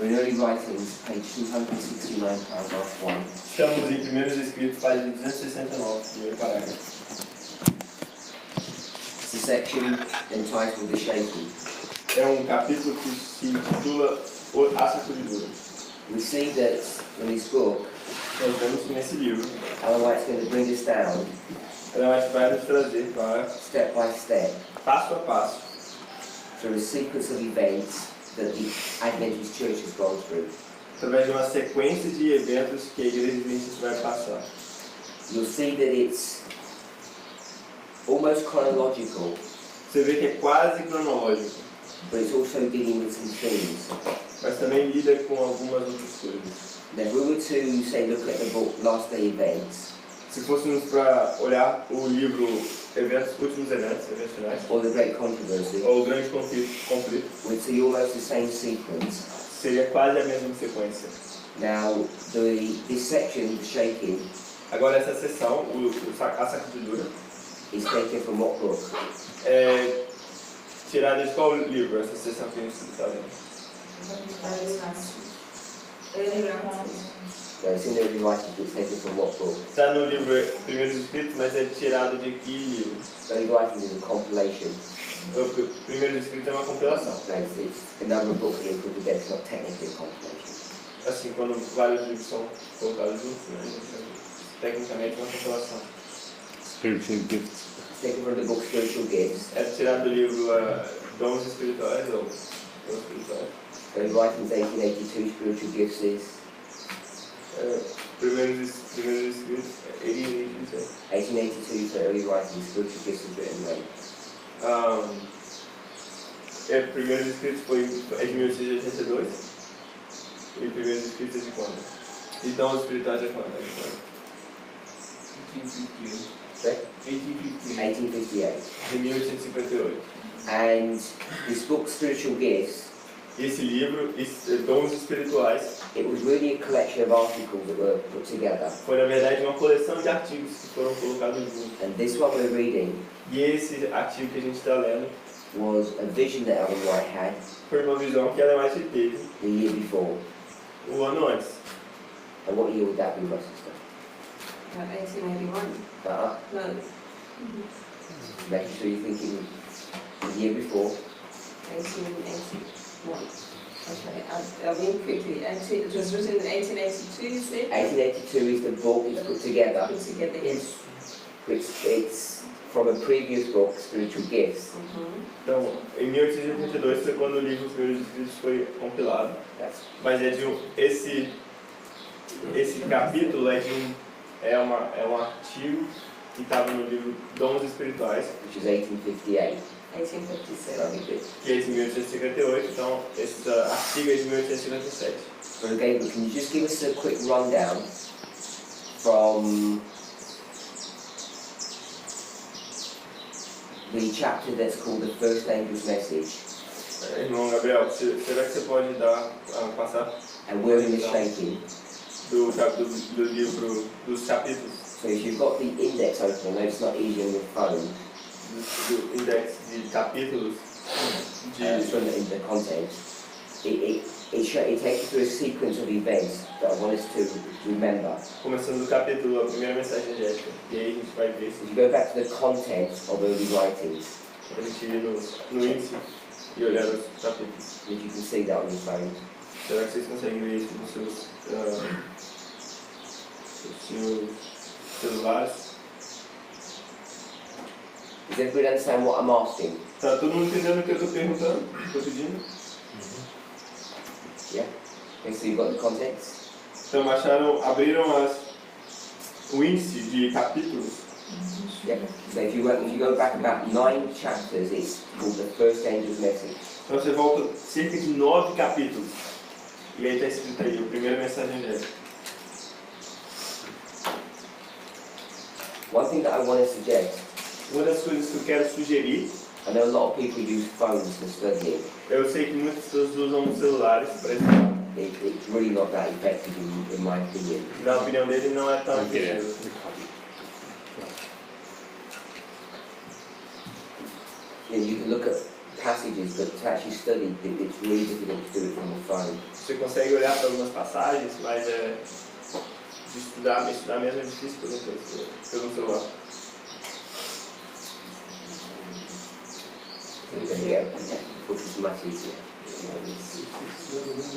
in Early Writings, page 269, paragraph 1. Estamos em Primeiros Escritos, página 269, primeiro parágrafo. It's a section entitled The Shaking. É capítulo que se intitula A Sacudidura. We see that in this book, Nós vemos que nesse livro, Ellen White's going to bring us down, ela vai nos trazer para, step by step, passo a passo, through a sequence of events that the Adventist Church has gone through. através de uma sequência de eventos que a Igreja Adventista vai passar. You'll see that it's almost chronological, Você vê que é quase cronológico, but it's also dealing with some themes. mas também lida com algumas outras coisas. Now, if we were to, say, look at the book Last Day Events, Se fôssemos para olhar o livro Últimos Eventos Finais, or The Great Controversy, ou o Grande Conflito, we'd see almost the same sequence. seria quase a mesma sequência. Now, this section, The Shaking, Agora essa sessão, a sacudidura, is taken from what book? é tirada de qual livro essa sessão que a gente está lendo? No, it's in Early Writings, but it's taken from what book? Está no livro Primeiros Escritos, mas é tirado de que livro? Early Writings is a compilation. O Primeiros Escritos é uma compilação. No, it's a number of books being put together, it's not technically a compilation. Assim, quando vários livros são colocados juntos, né? Tecnicamente é uma compilação. Spiritual gifts. It's taken from the book Spiritual Gifts. É tirado do livro Dons Espirituais ou Dons Espirituais. Early Writings 1882, Spiritual Gifts is Primeiros Escritos, 1882 for Early Writings, Spiritual Gifts was written late. Primeiros Escritos é de 1882 e Primeiros Escritos é de quando? E Dons Espirituais é quando? 1858. De 1858. And this book, Spiritual Gifts, Esse livro, Dons Espirituais, it was really a collection of articles that were put together. foi na verdade uma coleção de artigos que foram colocados juntos. And this one we're reading E esse artigo que a gente está lendo was a vision that Ellen White had foi uma visão que ela mais teve the year before. o ano antes. And what year would that be, my sister? 1881. No. No, Making sure you're thinking the year before. 1881. Okay, I'll read quickly. Actually, it was written in 1882, you said? 1882 is the book it's put together. Put together, yes. It's from a previous book, Spiritual Gifts. Então, em 1882 foi quando o livro Os Primeiros Escritos foi compilado. Mas esse capítulo é um artigo que estava no livro Dons Espirituais, Which is 1858. 1857. que é de 1858, então esse artigo é de 1857. So Gabriel, can you just give us a quick rundown from the chapter that's called The First Angel's Message, Irmão Gabriel, será que você pode passar and we're in the shaking? do livro dos capítulos, So if you've got the index open, I know it's not easy on your phone, do index de capítulos from the content, it takes you through a sequence of events that I want us to remember. começando do capítulo, a primeira mensagem angélica, e aí a gente vai ver If you go back to the content of early writings, a gente ir no índice e olhar os capítulos. if you can see that on your phone. Será que vocês conseguem ver isso nos seus celulares? Does everybody understand what I'm asking? Tá todo mundo entendendo o que eu estou perguntando? Estou pedindo? Yeah? Okay, so you've got the contents? Então abriram o índice de capítulos. Yeah. So if you go back about 9 chapters, it's called The First Angel's Message. Então você volta cerca de 9 capítulos. E aí está escrito aí, a primeira mensagem angélica. One thing that I want to suggest, Uma das coisas que eu quero sugerir, I know a lot of people use phones for studying. eu sei que muitas pessoas usam celulares para estudar. It's really not that effective in my opinion. Na opinião dele, não é tão efetivo. You can look at passages, but to actually study, it's really difficult to do it from the phone. Você consegue olhar para algumas passagens, mas de estudar mesmo é difícil pelo celular.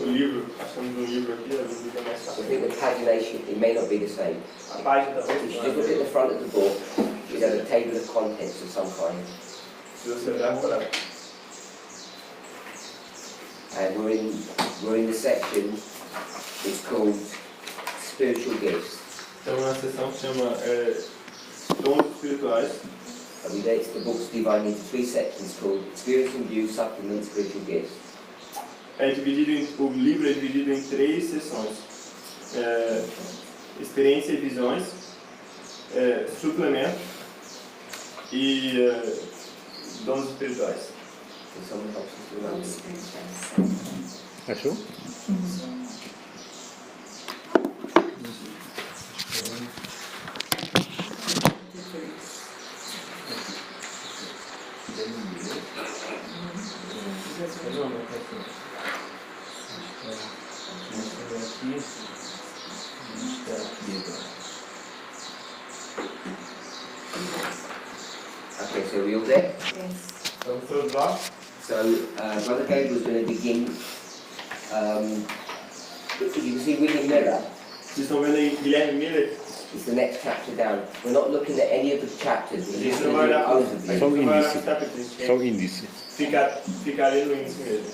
O livro, achamos um livro aqui, às vezes é mais I fácil. think the pagination, it may not be the same. A página If talvez you não just look é. at the front of the book, you have a table of contents of some kind. Se você olhar para And we're in the section, it's called Spiritual Gifts. Então, uma seção que chama Dons Espirituais. And we dates the book's divided into three sections called Experience and View, Supplement, Spiritual Gifts. O livro é dividido em 3 seções. Experiência e visões, suplemento e dons espirituais. Can someone help us do that? Achou? Okay, so we all there? Yes. Vamos todos lá? So, Brother Gabriel is going to begin. If you can see William Miller, Vocês estão vendo aí Guilherme Miller? it's the next chapter down. We're not looking at any of the chapters, we're A gente just não going vai to do olhar an a overview. gente não vai olhar índice. para os capítulos. Só o índice. Ficar ali no índice mesmo.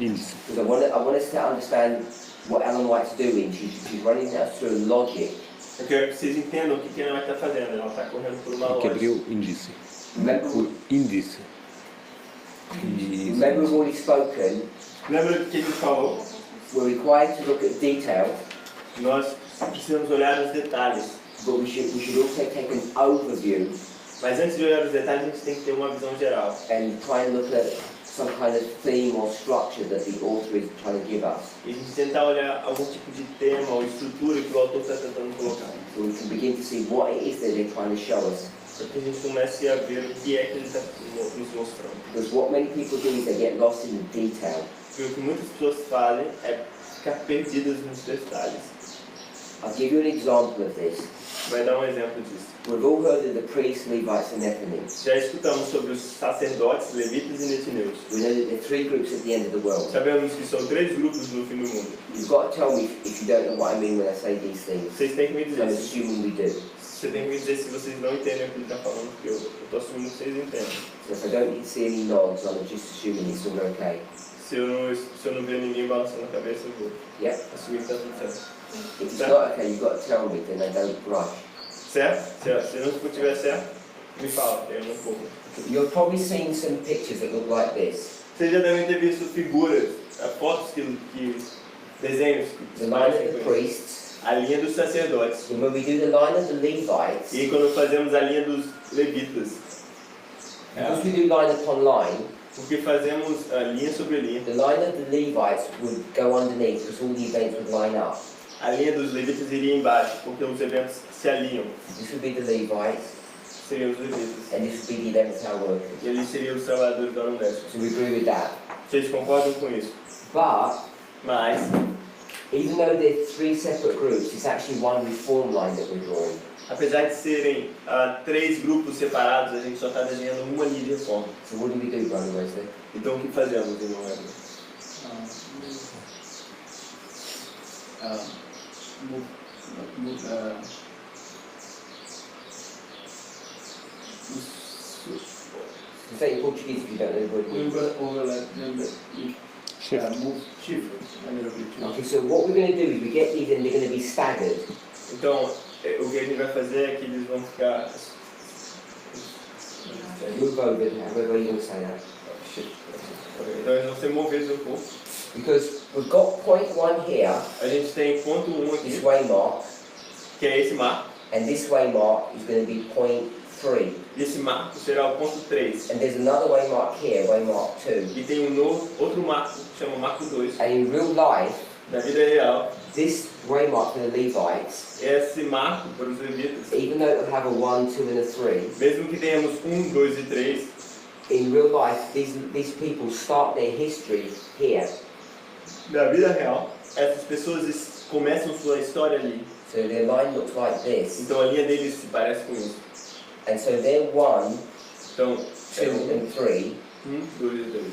Índice. Because I want us to understand what Ellen White's doing. She's running us through logic. Eu quero que vocês entendam o que ela está fazendo. Ela está correndo por uma Tem que abrir lógica. o índice. Remember, O índice. E remember we've already spoken, Lembra do que a gente falou? we're required to look at detail, Nós precisamos olhar os detalhes. but we should also take an overview Mas antes de olhar os detalhes, a gente tem que ter uma visão geral. and try and look at some kind of theme or structure that the author is trying to give us. E a gente tentar olhar algum tipo de tema ou estrutura que o autor está tentando colocar. So we can begin to see what it is that they're trying to show us. Para que a gente comece a ver o que é que ele está nos mostrando. Because what many people do is they get lost in the detail. Porque o que muitas pessoas fazem é ficar perdidas nos detalhes. I'll give you an example of this. Vai dar um exemplo disso. We've all heard of the priests, Levites and Nephilim. Já escutamos sobre os sacerdotes, levitas e netineus. We know that there are three groups at the end of the world. Sabemos que são 3 grupos no fim do mundo. You've got to tell me if you don't know what I mean when I say these things. Vocês têm que me I'm dizer. assuming we do. Você tem que me dizer se vocês não entendem o que ele está falando, porque eu estou assumindo que vocês entendem. So if I don't see any nods, I'm just assuming it's all okay. Se eu não ver ninguém balançando a cabeça, eu vou Yeah? assumir que está tudo certo. If it's not okay, you've got to tell me, then I don't rush. Certo? Se não estiver certo, me fala, eu não corro. You've probably seen some pictures that look like this. Vocês já devem ter visto figuras, fotos que desenhos que The line of the priests, a linha dos sacerdotes. and when we do the line of the Levites, E quando fazemos a linha dos levitas, because we do line upon line, porque fazemos a linha sobre linha, the line of the Levites would go underneath because all the events would line up. a linha dos levitas iria embaixo, porque os eventos se alinham. This would be the Levites, Seriam os levitas. and this would be the 11th hour workers. E eles seriam os trabalhadores da Unesco. So we agree with that. Vocês concordam com isso? But, Mas, even though they're three separate groups, it's actually one reform line that we're drawing. apesar de serem 3 grupos separados, a gente só está desenhando uma linha de reforma. So what do we do, Brother Wesley? Então o que fazemos, irmão Wesley? Say in Portuguese if you don't know what it means. shift. Okay, so what we're going to do is we get these and they're going to be staggered. Então, o que a gente vai fazer é que eles vão ficar... Move over, however you want to say that. Então eles vão ser movidos um pouco. Because we've got point 1 here, A gente tem ponto 1 this aqui, waymark, que é esse marco. and this waymark is going to be point 3. E esse marco será o ponto 3. And there's another waymark here, waymark 2. E tem um novo, outro marco, que chama marco 2. And in real life, Na vida real, this waymark for the Levites, esse marco para os levitas, even though it will have a 1, 2 and a 3, mesmo que tenhamos 1, 2 e 3, in real life, these people start their history here. Na vida real, essas pessoas começam sua história ali. So their line looks like this. Então a linha deles se parece com isso. And so they're 1, Então, 2 and 3. 2 e 3.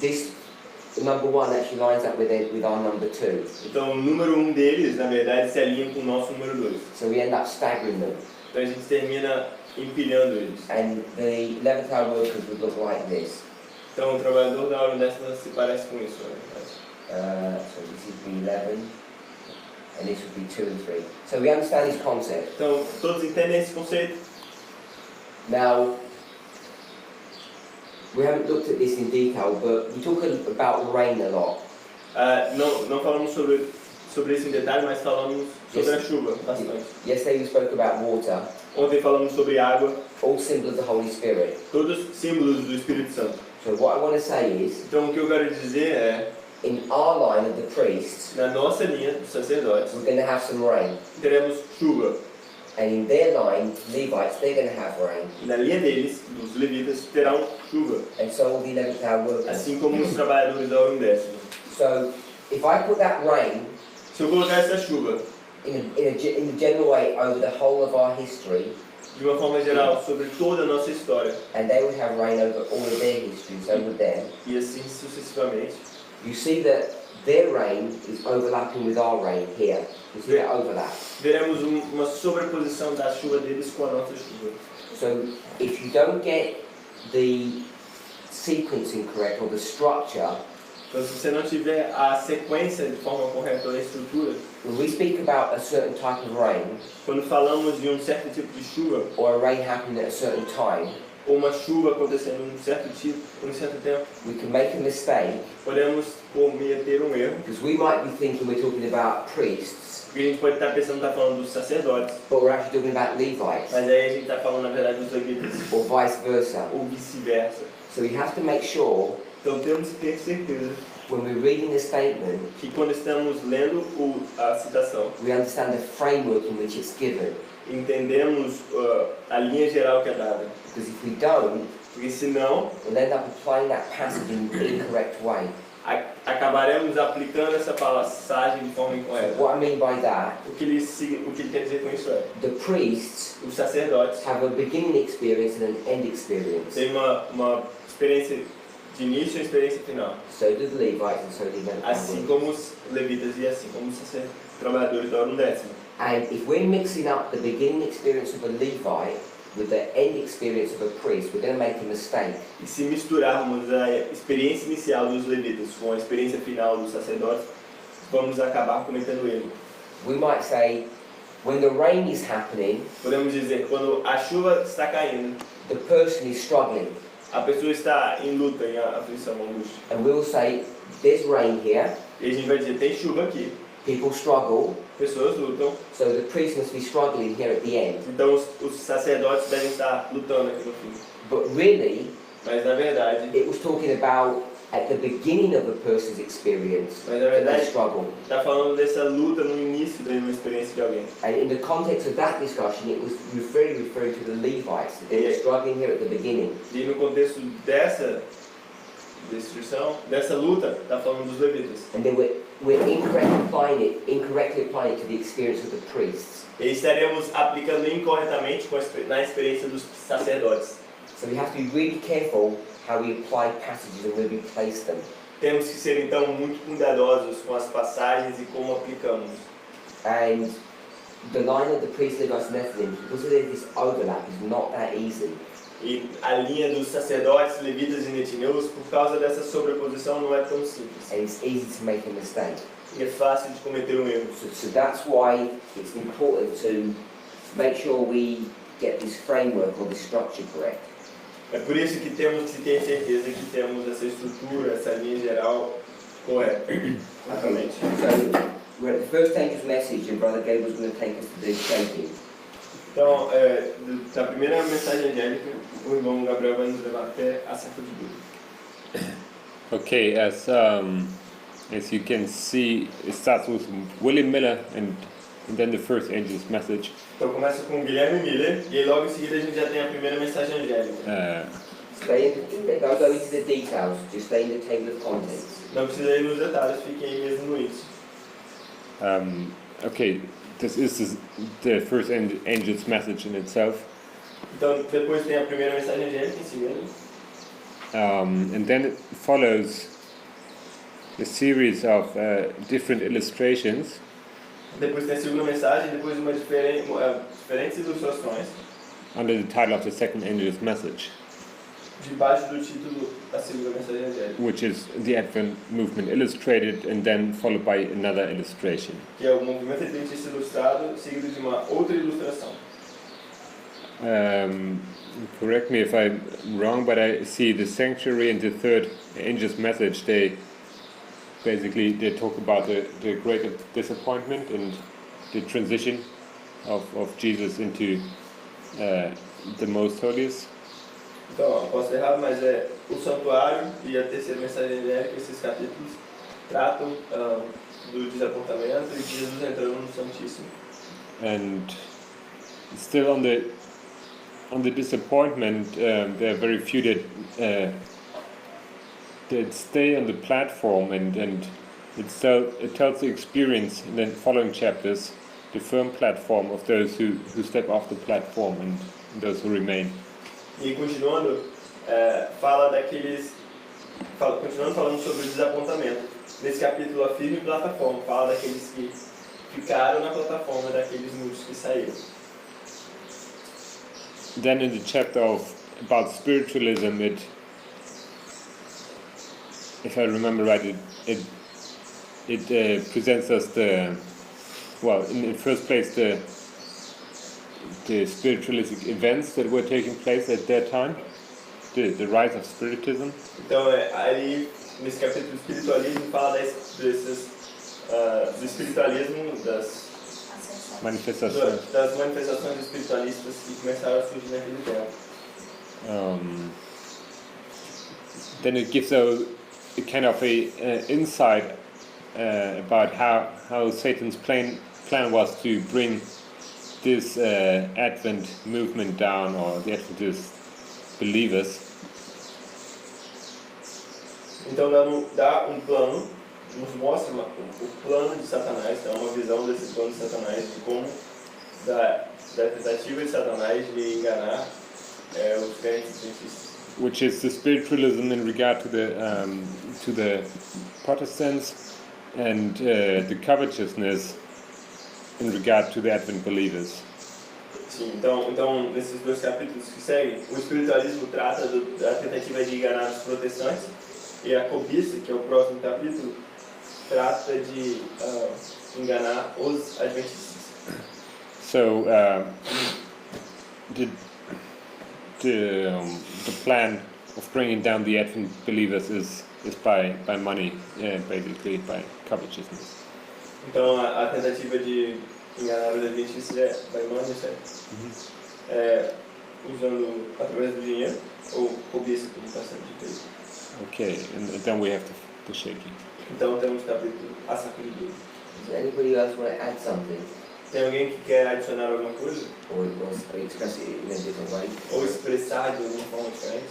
This number 1 actually lines up with our number 2. Então o número 1 deles, na verdade, se alinha com o nosso número 2. So we end up staggering them. Então a gente termina empilhando eles. And the 11th hour workers would look like this. Então o trabalhador da hora décima se parece com isso, na verdade. So this would be 11, and this would be 2 and 3. So we understand this concept. Então todos entendem esse conceito? Now, we haven't looked at this in detail, but we talk about rain a lot. Não falamos sobre isso em detalhe, mas falamos sobre a chuva bastante. Yesterday we spoke about water, Ontem falamos sobre água, all symbols of the Holy Spirit. todos símbolos do Espírito Santo. So what I want to say is, Então o que eu quero dizer é, in our line of the priests, na nossa linha dos sacerdotes, we're going to have some rain. teremos chuva. And in their line, Levites, they're going to have rain. E na linha deles, dos levitas, terão chuva. And so will the 11th hour workers. Assim como os trabalhadores da hora décima. So if I put that rain Se eu colocar essa chuva in a general way over the whole of our history, de uma forma geral sobre toda a nossa história, and they would have rain over all of their history, so would them, e assim sucessivamente, you see that their rain is overlapping with our rain here. You see that overlap. veremos uma sobreposição da chuva deles com a nossa chuva. So if you don't get the sequencing correct or the structure, Então, se você não tiver a sequência de forma correta ou a estrutura, when we speak about a certain type of rain quando falamos de um certo tipo de chuva, or a rain happening at a certain time, ou uma chuva acontecendo em um certo tipo, por um certo tempo, we can make a mistake podemos cometer um erro, because we might be thinking we're talking about priests, porque a gente pode estar pensando que está falando dos sacerdotes, but we're actually talking about Levites, mas aí a gente está falando na verdade dos levitas, or vice versa. ou vice-versa. So we have to make sure Então temos que ter certeza when we're reading the statement, que quando estamos lendo a citação, we understand the framework in which it's given. entendemos a linha geral que é dada. Because if we don't, Porque senão, we'll end up applying that passage in the incorrect way. acabaremos aplicando essa passagem de forma incorreta. What I mean by that, O que ele quer dizer com isso é, the priests os sacerdotes have a beginning experience and an end experience. têm uma experiência de início e uma experiência final. So do the Levites and so do the Assim como os levitas e assim como os trabalhadores da hora décima. And if we're mixing up the beginning experience of a Levite with the end experience of a priest, we're going to make a mistake. E se misturarmos a experiência inicial dos levitas com a experiência final dos sacerdotes, vamos acabar cometendo erro. We might say, when the rain is happening, Podemos dizer, quando a chuva está caindo, the person is struggling. a pessoa está em luta, em aflição, angústia. And we'll say, there's rain here, E a gente vai dizer, tem chuva aqui, people struggle, pessoas lutam, so the priest must be struggling here at the end. então os sacerdotes devem estar lutando aqui no fim. But really, Mas na verdade, it was talking about at the beginning of a person's experience Mas na that they verdade, struggle. está falando dessa luta no início de uma experiência de alguém. And in the context of that discussion, it was referring to the Levites. They were struggling here at the beginning. E no contexto dessa destruição, dessa luta, está falando dos levitas. And then we're incorrectly applying it to the experience of the priests. E estaremos aplicando incorretamente na experiência dos sacerdotes. So we have to be really careful how we apply passages and where we place them. Temos que ser então muito cuidadosos com as passagens e como aplicamos. And the line of the priest, Levites, and Nephilim, because there's this overlap, is not that easy. E a linha dos sacerdotes, levitas e netineus, por causa dessa sobreposição, não é tão simples. And it's easy to make a mistake. E é fácil de cometer um erro. So that's why it's important to make sure we get this framework or this structure correct. É por isso que temos que ter certeza que temos essa estrutura, essa linha geral correta. Exatamente. So we're at the first angel's message, and Brother Gabriel's going to take us to the shaping. Então, da primeira mensagem angélica, o irmão Gabriel vai nos levar até a sacudidura. Okay, as you can see, it starts with William Miller and and then the first angel's message. Então começa com Guilherme Miller e aí logo em seguida a gente já tem a primeira mensagem angélica. Don't go into the details, just stay in the table of contents. Não precisa ir nos detalhes, fiquem aí mesmo no índice. Okay, this is the first angel's message in itself. Então depois tem a primeira mensagem angélica em seguida. And then it follows a series of different illustrations. Depois tem a segunda mensagem, depois uma diferentes ilustrações. Under the title of the second angel's message, Debaixo do título da segunda mensagem angélica, which is the Advent movement illustrated and then followed by another illustration. que é o movimento adventista ilustrado, seguido de uma outra ilustração. Correct me if I'm wrong, but I see the sanctuary and the third angel's message, they talk about the great disappointment and the transition of Jesus into the most holiest. Então, posso errar, mas o santuário e a terceira mensagem angélica, esses capítulos tratam do desapontamento e de Jesus entrando no Santíssimo. And still on the disappointment, there are very few that stay on the platform, and it tells the experience in the following chapters, the firm platform of those who step off the platform and those who remain. E continuando, continuando falando sobre o desapontamento. Nesse capítulo, a firme plataforma fala daqueles que ficaram na plataforma, daqueles muitos que saíram. Then in the chapter about spiritualism, if I remember right, it presents us in the first place the spiritualistic events that were taking place at that time, the rise of spiritism. Então, ali nesse capítulo do espiritualismo fala do espiritualismo, das manifestações dos espiritualistas que começaram a surgir naquele tempo. Then it gives a kind of a insight about how Satan's plan was to bring this Advent movement down, or the Adventist believers. Então dá um plano, nos mostra o plano de Satanás, então uma visão desse plano de Satanás, de como da tentativa de Satanás de enganar os crentes adventistas. Which is the spiritualism in regard to the Protestants, and the covetousness in regard to the Advent believers. Sim, então nesses dois capítulos que seguem, o espiritualismo trata da tentativa de enganar os protestantes, e a cobiça, que é o próximo capítulo, trata de enganar os adventistas. So the plan of bringing down the Advent believers is by money, basically by covetousness. Então a tentativa de enganar os adventistas é by money, certo? Usando através do dinheiro ou cobiça, como está sendo dito. Okay, and then we have the shaking. Então temos o capítulo A Sacudido. Does anybody else want to add something? Tem alguém que quer adicionar alguma coisa? Or express it in a different way? Ou expressar de alguma forma diferente?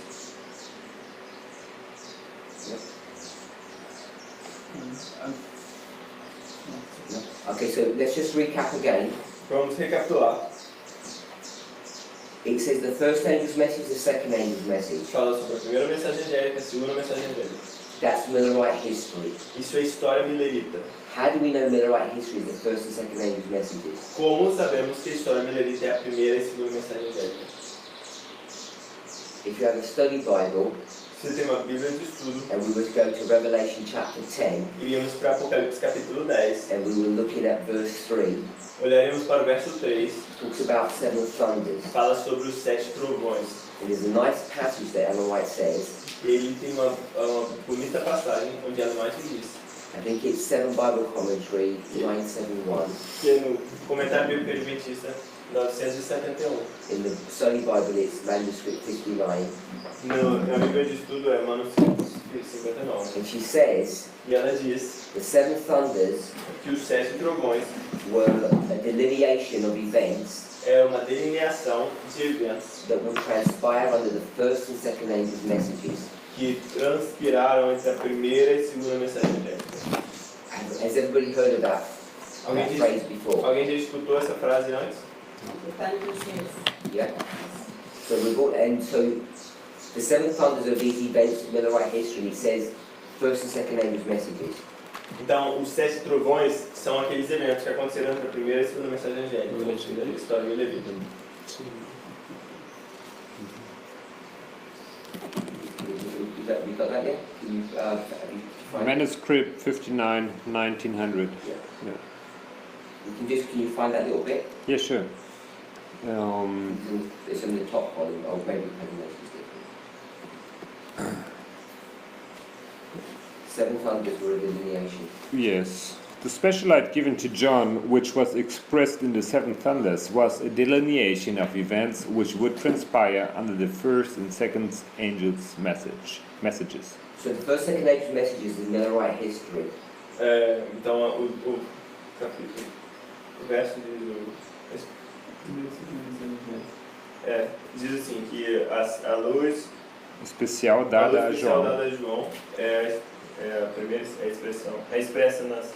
No? Okay, so let's just recap again. Vamos recapitular. It says the first angel's message, the second angel's message. Fala sobre a primeira mensagem angélica, a segunda mensagem angélica. That's Millerite history. Isso é história milerita. How do we know Millerite history is the first and second angel's messages? Como sabemos que a história milerita é a primeira e a segunda mensagem angélica? If you have a study Bible, Se tem uma Bíblia de estudo, and we would go to Revelation chapter 10, iríamos para Apocalipse capítulo 10, and we were looking at verse 3, olharemos para o verso 3, talks about seven thunders. fala sobre os 7 trovões. And there's a nice passage that Ellen White says, E ele tem uma bonita passagem onde Ellen White diz, I think it's 7 Bible Commentary 971. que é no comentário bíblico adventista 971. In the Study Bible it's manuscript 59. Na Bíblia de estudo é manuscrito 59. And she says, E ela diz the seven thunders que os 7 trovões were a delineation of events é uma delineação de eventos that would transpire under the first and second angel's messages. que transpiraram entre a primeira e segunda mensagem angélica. Has everybody heard of that Alguém phrase before? já escutou essa frase antes? The thunder says, Yeah. So so the seven thunders of these events in Millerite history, it says first and second angel's messages. Então, os 7 trovões são aqueles eventos que aconteceram entre a primeira e a segunda mensagem angélica. Da história do Levita. You got that yet? Have you find it? Manuscript 59, 1900. Yeah. Yeah. Can you find that little bit? Yeah, sure. It's in the top column. Oh, maybe is different. Seven thunders were a delineation. Yes. The special light given to John, which was expressed in the seven thunders, was a delineation of events which would transpire under the first and second angels' messages. So the first, second angel's messages in Millerite history. Então, o capítulo, o verso diz assim que a luz Especial dada a especial João. dada a João é a primeira expressão, é expressa nas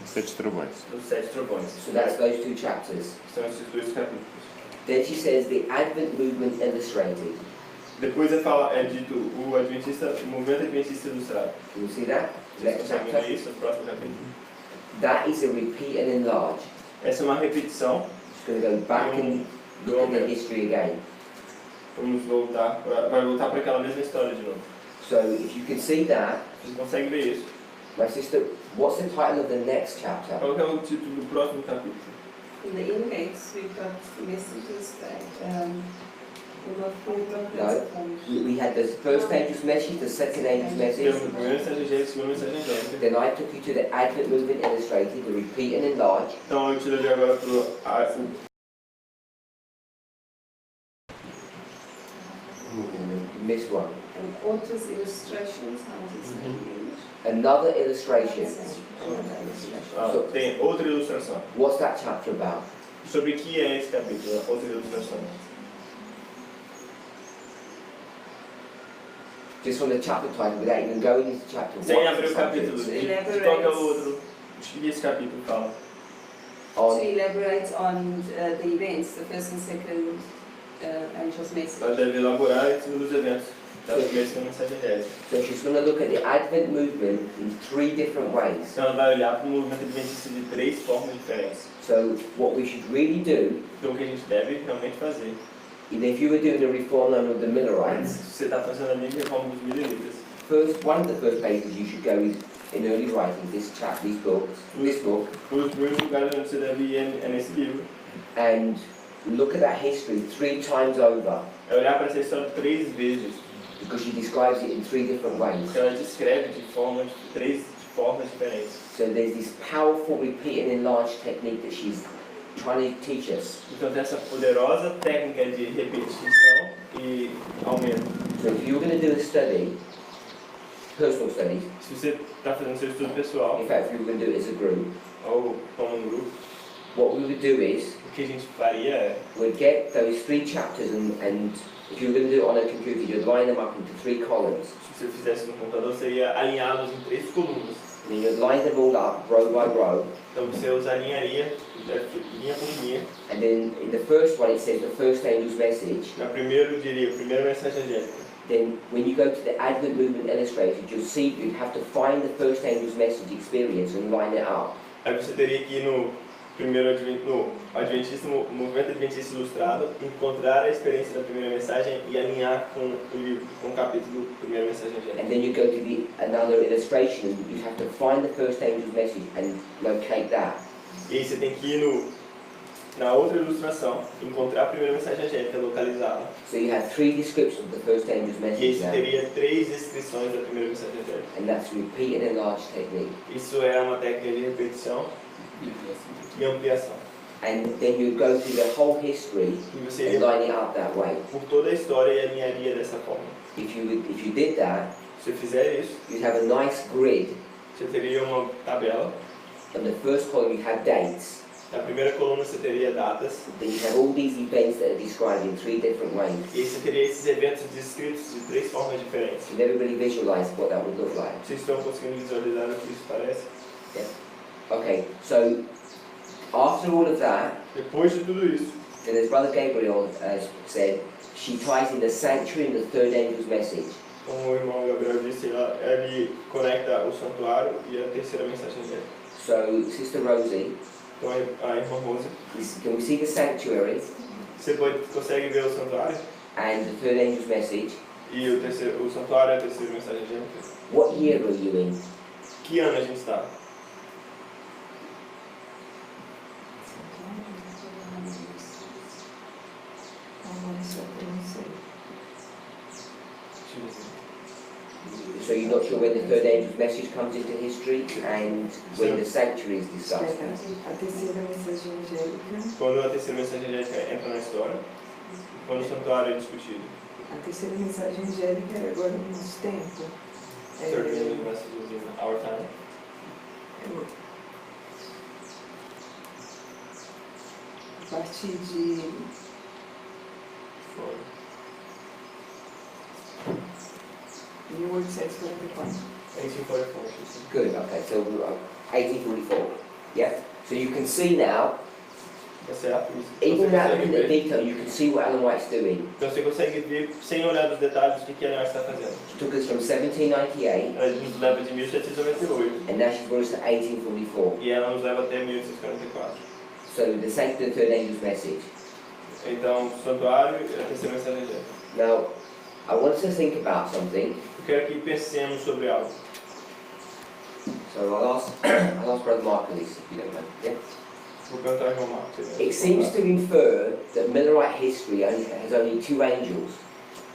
Sete trovões. dos 7 trovões. So that's those two chapters. São esses 2 capítulos. Then she says the Advent movement illustrated. Depois é dito o movimento adventista ilustrado. Can you see that? Next Consegue ver chapter. isso no próximo capítulo? That is a repeat and enlarge. Essa é uma repetição. It's going to go back and look at the history again. Vamos voltar vai voltar para aquela mesma história de novo. So if you can see that, Vocês conseguem ver isso? my sister, what's the title of the next chapter? Qual que é o título do próximo capítulo? in the index, we've got messages that will not find No. We had the first angel's message, the second angel's message. Temos a primeira mensagem angélica, a segunda mensagem angélica. Then I took you to the Advent movement illustrated, the repeat and enlarge. Então eu te levei agora para o You missed one. and author's illustrations, how does it change? Another illustration. Another illustration. tem outra ilustração. What's that chapter about? Sobre o que é esse capítulo? Outra ilustração. Just from the chapter title, without even going into chapter Sem one. abrir o capítulo. De qual que é o outro? O que esse capítulo fala? To On, elaborate on the events, the first and second angel's message. Ela deve elaborar em cima dos eventos da primeira e segunda mensagem angélica. so she's going to look at the Advent movement in 3 different ways. Então ela vai olhar para o movimento adventista de 3 formas diferentes. So what we should really do, Então o que a gente deve realmente fazer. and if you were doing the reform loan of the Millerites, Se você está fazendo a mesma reforma dos milenitas, one of the first pages you should go is in early writing, this book, um dos primeiros lugares onde você deve ir é nesse livro. and look at that history 3 times over, É olhar para essa história 3 vezes. because she describes it in 3 different ways. Porque ela descreve de 3 formas diferentes. So there's this powerful repeat and enlarge technique that she's trying to teach us. Então tem essa poderosa técnica de repetição e aumento. So if you're going to do a study, personal studies, Se você está fazendo seu estudo pessoal in fact if you were going to do it as a group, ou como um grupo, what we would do is o que a gente faria é we'd get those 3 chapters and if you were going to do it on a computer, you'd line them up into 3 columns. se você fizesse no computador, seria alinhá-los em 3 colunas. And then you'd line them all up row by row. Então você os alinharia linha por linha. And then in the first one it says the first angel's message. Na primeiro diria, primeira mensagem angélica. Then when you go to the Advent movement illustrated, you'll see you'd have to find the first angel's message experience and line it up. Aí você teria que ir no movimento adventista ilustrado, encontrar a experiência da primeira mensagem e alinhar com o livro, com o capítulo primeira mensagem angélica. And then you go to another illustration and you have to find the first angel's message and locate that. E aí você tem que ir na outra ilustração, encontrar a primeira mensagem angélica, localizá-la. So you have 3 descriptions of the first angel's E aí message você now. teria 3 descrições da primeira mensagem angélica. And that's repeat and enlarge technique. Isso é uma técnica de repetição e ampliação. And then you go through the whole history E você and iria line it up that way. por toda a história e alinharia dessa forma. If you did that, Se você fizer isso, you'd have a nice grid. você teria uma tabela. On the first column you have dates. Na primeira coluna você teria datas, then you have all these events that are described in 3 different ways. e aí você teria esses eventos descritos de 3 formas diferentes. Can everybody visualize what that would look like? Vocês estão conseguindo visualizar o que isso parece? Okay, so after all of that, Depois de tudo isso, then as Brother Gabriel said, she ties in the sanctuary and the third angel's message. como o irmão Gabriel disse, ele conecta o santuário e a terceira mensagem dele. So, Sister Rosie, Então a irmã Rosa, can we see the sanctuary você consegue ver o santuário and the third angel's message? e o santuário e a terceira mensagem dele. What year are you in? Que ano a gente está? So you're not sure when the third angel's message comes into history and when the sanctuary is discussed? A terceira mensagem angélica. Quando a terceira mensagem angélica entra na história, quando o santuário é discutido. A terceira mensagem angélica é agora no nosso tempo. Third angel messages in our time. A partir de 1844. 1844. Good, okay, so 1844. Yeah? So you can see now, Tá certo? Isso. even Você without consegue looking at ver. detail, you can see what Ellen White's doing. Então você consegue ver, sem olhar nos detalhes, o que a Ellen White está fazendo. She took us from 1798 Ela nos leva de 1798 and now she's brought us to 1844. e ela nos leva até 1844. So the sanctuary and third angel's message. Então, o santuário e a terceira mensagem dele. Now, I want us to think about something. Eu quero que pensemos sobre algo. So I'll ask Brother Mark this, if you don't mind. Yeah? Vou perguntar ao irmão Marcos. It seems to infer that Millerite history has only 2 angels,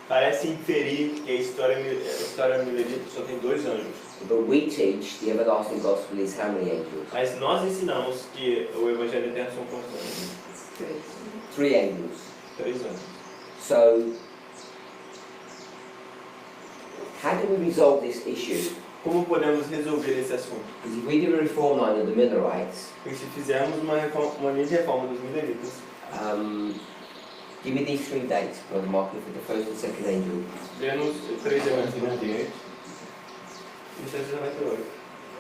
Parece inferir que a história milerita só tem 2 anjos. but we teach the everlasting gospel is how many angels? Mas nós ensinamos que o Evangelho Eterno são quantos anjos? 3 angels. 3 anjos. So, how do we resolve this issue? Como podemos resolver esse assunto? Because if we do a reform line of the Millerites, Porque se fizermos uma linha de reforma dos mileritas, give me these 3 dates, Brother Mark, for the first and second angel. dê-nos 3 eventos. 1998, 1798.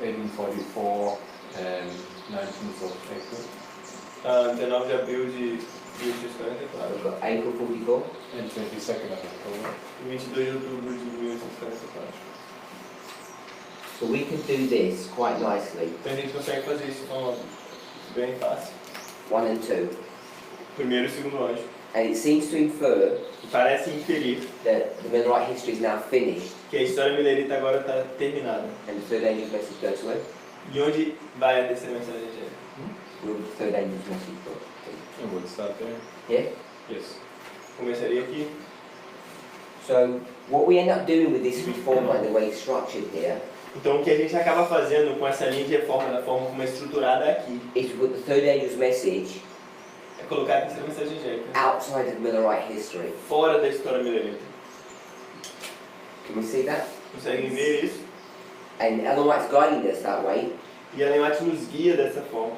1844, and 19th of April, 19 de abril de 1844. I've got April 44, and 22nd of October. E 22 de outubro de 1844. so we can do this quite nicely, Então a gente consegue fazer isso de forma bem fácil. 1 and 2. Primeiro e segundo anjo. And it seems to infer E parece inferir that the Millerite history is now finished, que a história milerita agora está terminada. and the third angel's message goes to it. De onde vai a terceira mensagem angélica? Will the third angel's message go? And we'll start there. Yeah? Yes. Começaria aqui. So what we end up doing with this reform line, the way it's structured here, Então o que a gente acaba fazendo com essa linha de reforma, da forma como é estruturada aqui, is to put the third angel's message é colocar a terceira mensagem angélica outside of Millerite history. fora da história milerita. Can we see that? Conseguem ver isso? And Ellen White's guiding us that way. E a Ellen White nos guia dessa forma.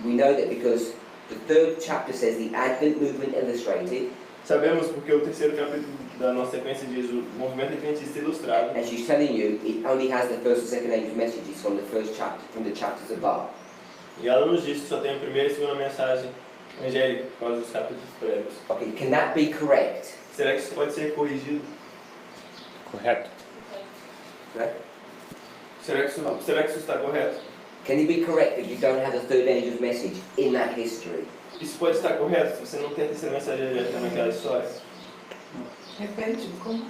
We know that because the third chapter says the Advent movement illustrated, Sabemos porque o terceiro capítulo da nossa sequência diz o movimento adventista ilustrado. and she's telling you it only has the first and second angel's messages from the first chapter, from the chapters above. E ela nos diz que só tem a primeira e segunda mensagem angélica por causa dos capítulos prévios. Okay, can that be correct? Será que isso pode ser corrigido? Correct. Right? Será que isso está correto? Can it be correct that you don't have the third angel's message in that history? Isso pode estar correto se você não tem a terceira mensagem angélica naquela história? Repete, como?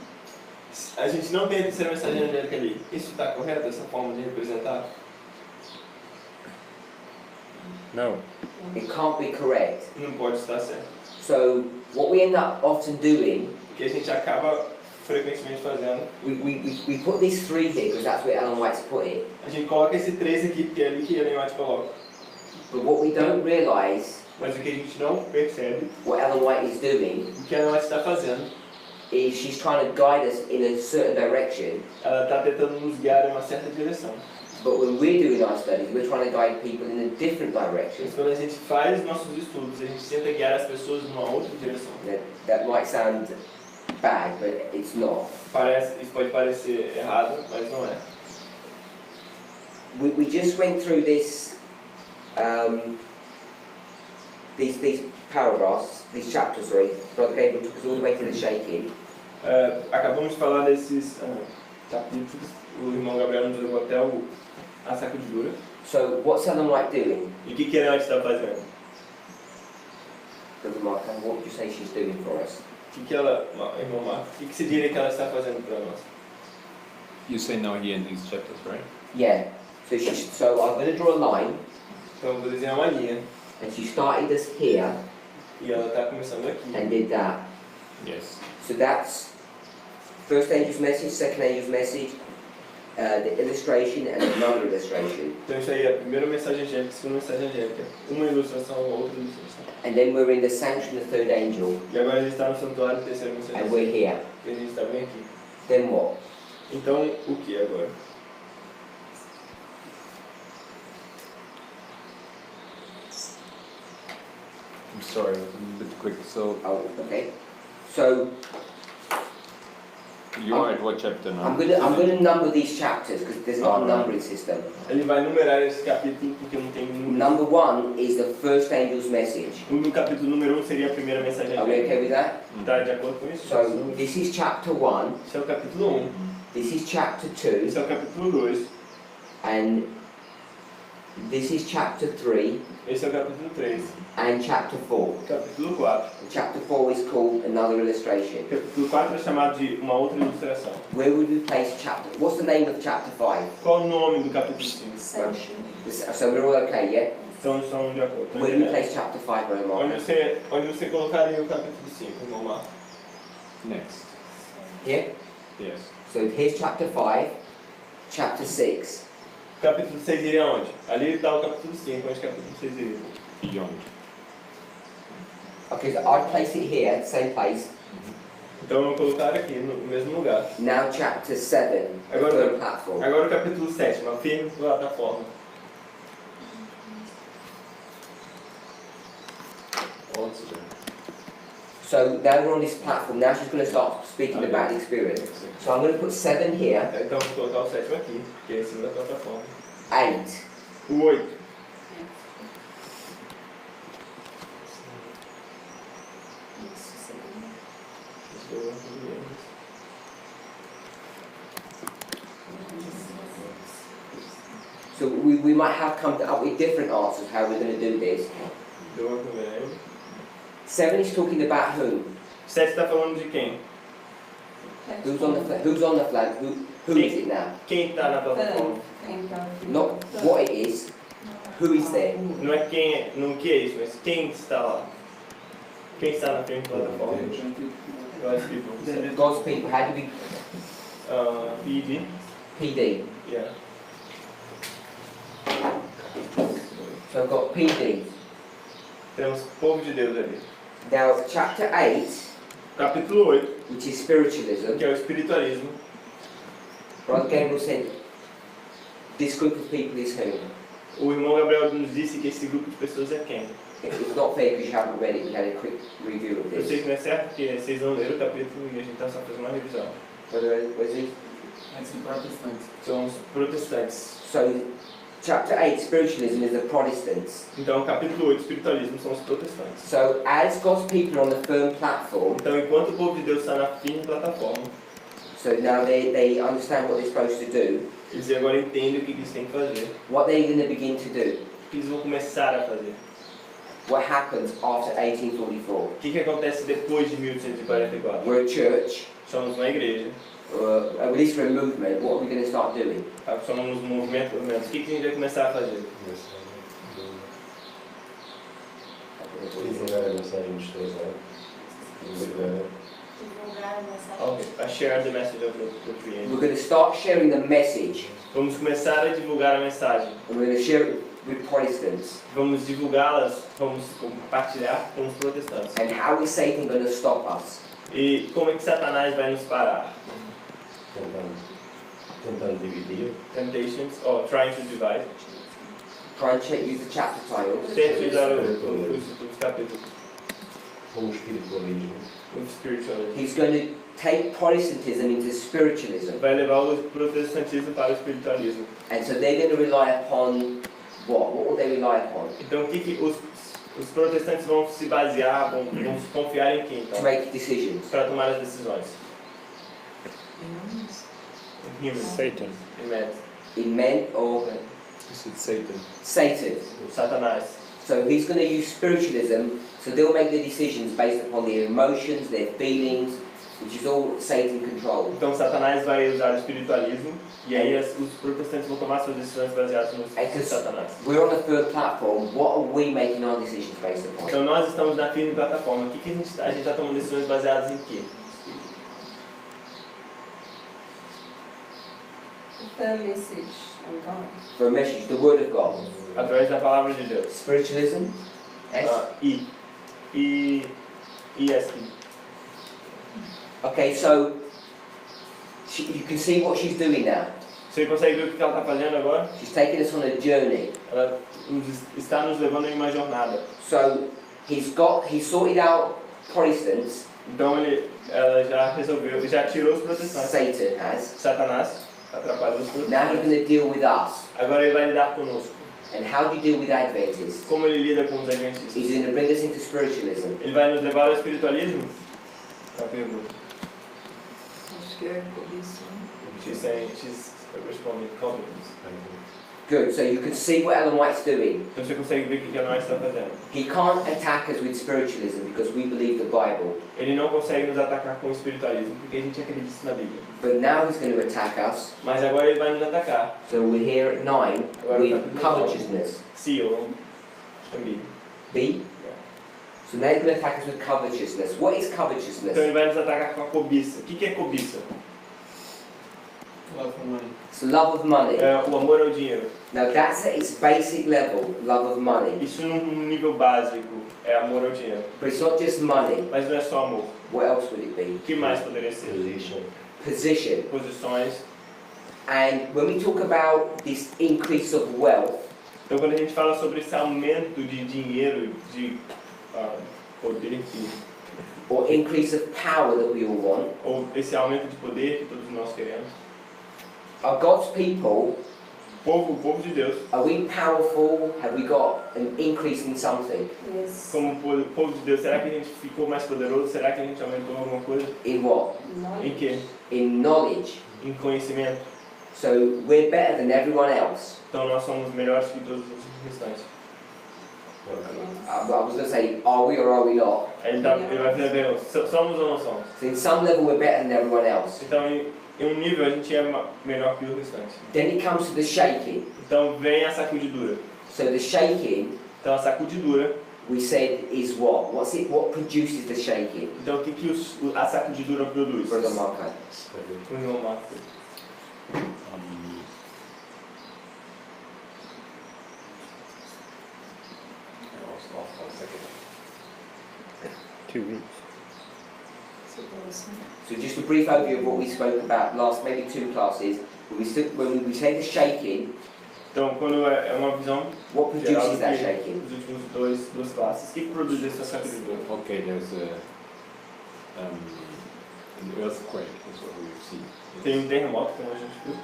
A gente não tem a terceira mensagem angélica ali. Isso está correto, essa forma de representar? No. It can't be correct. Não pode estar certo. So what we end up often doing, O que a gente acaba frequentemente fazendo, we put these 3 here because that's where Ellen White's put it. a gente coloca esse 3 aqui porque é ali que a Ellen White coloca. But what we don't realise, Mas o que a gente não percebe, what Ellen White is doing, o que a Ellen White está fazendo, is she's trying to guide us in a certain direction, ela está tentando nos guiar em uma certa direção. But when we're doing our studies, we're trying to guide people in a different direction. Mas quando a gente faz nossos estudos, a gente tenta guiar as pessoas numa outra direção. That might sound bad, but it's not. Isso pode parecer errado, mas não é. We just went through this, these paragraphs, these chapters, sorry. Brother Gabriel took us all the way to the shaking. Acabamos de falar desses capítulos. O irmão Gabriel nos levou até a sacudidura. So what's Ellen White doing? E o que ela está fazendo? Brother Mark, what would you say she's doing for us? O que ela, irmão Marco, o que você diria que ela está fazendo para nós? You say now here in these chapters, right? Yeah. So I'm going to draw a line. Então, vou desenhar uma linha. And she started us here E ela está começando aqui. and did that. Yes. So that's first angel's message, second angel's message, the illustration and another illustration. Então isso aí é a primeira mensagem angélica, a segunda mensagem angélica. Uma ilustração, outra ilustração. And then we're in the sanction of the third angel E agora a gente está no santuário, terceira mensagem and we're here. E a gente está bem aqui. Then what? Então, o que agora? I'm sorry, it was a bit quick. So Oh, okay. So you are at what chapter now? I'm gonna number these chapters because there's not a numbering system. Ele vai numerar esse capítulo porque não tem número. Number 1 is the first angel's message. No capítulo número 1 seria a primeira mensagem Are we angélica. okay with that? Tá de acordo com isso? So this is chapter 1, Esse é o capítulo 1. this is chapter 2, Esse é o capítulo 2. and this is chapter 3 Esse é o capítulo 3. and chapter 4. Capítulo 4. Chapter 4 is called another illustration. Capítulo 4 é chamado de uma outra ilustração. Where would we place chapter? What's the name of chapter 5? Qual o nome do capítulo 5? Sanction. So we're all okay, yeah? Então estão de acordo. Tá Where do we entendendo? place chapter 5, Brother Mark? Onde você colocaria o capítulo 5, irmão Marco? Next. Here? Yes. So here's chapter 5, chapter 6. O capítulo 6 iria onde? Ali está o capítulo 5, onde o capítulo 6 iria? Beyond. Okay, so I'd place it here, same place. Então eu vou colocar aqui, no mesmo lugar. Now chapter 7, the Agora- third platform. Agora o capítulo 7, uma firme plataforma. So now we're on this platform, now she's going to start speaking about the experience. So I'm going to put 7 here, Então eu vou colocar o 7 aqui, que é em cima da plataforma. 8. O 8. So we might have come up with different answers how we're going to do this. Deu uma primeira. 7 is talking about whom? 7 está falando de quem? Who's on the flag? Who is it now? Quem está na plataforma? Not what it is, who is there? Não é quem, não o que é isso, mas quem está lá? Quem está na frente da plataforma? God's people. God's people. How do we PD. PD? Yeah. So I've got PD. Temos o povo de Deus ali. Now chapter 8, Capítulo 8, which is spiritualism. que é o espiritualismo. Brother Gabriel said, this group of people is who? O irmão Gabriel nos disse que esse grupo de pessoas é quem? It's not fair because you haven't read it. We had a quick review of Eu sei this. que não é certo porque vocês não leram o capítulo e a gente está só fazendo uma revisão. Brother Wesley? São os protestantes. So chapter 8, spiritualism, is the Protestants. Então, capítulo 8, espiritualismo, são os protestantes. So as God's people are on the firm platform, Então, enquanto o povo de Deus está na firme plataforma, so now they understand what they're supposed to do, eles agora entendem o que eles têm que fazer. what they're going to begin to do. O que eles vão começar a fazer. What happens after 1844? O que acontece depois de 1844? We're a church, Somos uma igreja, at least we're a movement. What are we going to start doing? somos um movimento, pelo menos. O que a gente vai começar a fazer? Divulgar a mensagem dos teus, não é? Divulgar. Divulgar a mensagem. Ok, a share the message of the creator. We're going to start sharing the message, Vamos começar a divulgar a mensagem. and we're going to share it with Protestants. Vamos divulgá-las, vamos compartilhar com os protestantes. And how is Satan going to stop us? E como é que Satanás vai nos parar? Tentando. Tentando dividir. Temptations, or trying to divide. Try and check, use the chapter titles. Tente usar os capítulos. Como espiritualismo. O spiritualism. He's going to take Protestantism into spiritualism. Vai levar o protestantismo para o espiritualismo. And so they're going to rely upon what? What will they rely upon? Então, o que os protestantes vão se basear, vão se confiar em quem, To então? make decisions. Para tomar as decisões. Em humans. Satan. Em men. In men or Is it Satan? Satan. Satanás. So he's going to use spiritualism, so they'll make their decisions based upon their emotions, their feelings, which is all Satan controlled. Então, Satanás vai usar o espiritualismo e aí os protestantes vão tomar suas decisões baseadas no É que Satanás. We're on the third platform. What are we making our decisions based upon? Então, nós estamos na firme plataforma. O que a gente está tomando decisões baseadas em quê? The message on God. For a message, the Word of God. Através da palavra de Deus. Spiritualism. S. ESP. Okay, so you can see what she's doing now. Você consegue ver o que ela está fazendo agora? She's taking us on a journey. Ela está nos levando em uma jornada. So he's sorted out Protestants. Então ela já resolveu, já tirou os protestantes. Satan has. Satanás atrapalhou os Now he's protestantes. going to deal with us. Agora ele vai lidar conosco. And how do you deal with Adventists? Como ele lida com os adventistas? He's going to bring us into spiritualism. Ele vai nos levar ao espiritualismo? A pergunta. Acho que é cobiça. She's saying, she's responding confidence. Good. So you can see what Ellen White's doing. Então você consegue ver o que a nós está fazendo. He can't attack us with spiritualism because we believe the Bible. Ele não consegue nos atacar com o espiritualismo porque a gente acredita na Bíblia. But now he's going to attack us. Mas agora ele vai nos atacar. So we're here at 9 with covetousness. C ou também. B. So now he's going to attack us with covetousness. What is Então covetousness? ele vai nos atacar com a cobiça. O que é cobiça? Love for money. It's love of money. É o amor ao dinheiro. Now that's at its basic level, love of money. Isso num nível básico é amor ao dinheiro. But it's not just money. Mas não é só amor. What else would it be? O que mais poderia ser? Position. Position. Posições. And when we talk about this increase of wealth, Então quando a gente fala sobre esse aumento de dinheiro, de poder, or increase of power that we all want, ou esse aumento de poder que todos nós queremos, are God's people, o povo de Deus, are we powerful? Have we got an increase in something? Yes. como povo de Deus, será que a gente ficou mais poderoso? Será que a gente aumentou alguma coisa? In what? Em quê? In knowledge. Em conhecimento. So we're better than everyone else. Então nós somos melhores que todos os restantes. I was going to say, are we or are we not? Aí ele vai fazer a pergunta, somos ou não somos? So in some level we're better than everyone else. Então em um nível a gente é melhor que o restante. Then it comes to the shaking. Então vem a sacudidura. So the shaking, Então a sacudidura, we said, is what? What produces the shaking? então o que a sacudidura produz? Brother Marco. O irmão Marco. Two groups. So just a brief overview of what we spoke about last, maybe 2 classes. When we say the shaking, Então quando é uma visão what geral produces that dos shaking? últimos duas classes, o que produz essa sacudidura? Okay, there's an earthquake, is what we see. Tem terremoto, como a gente viu.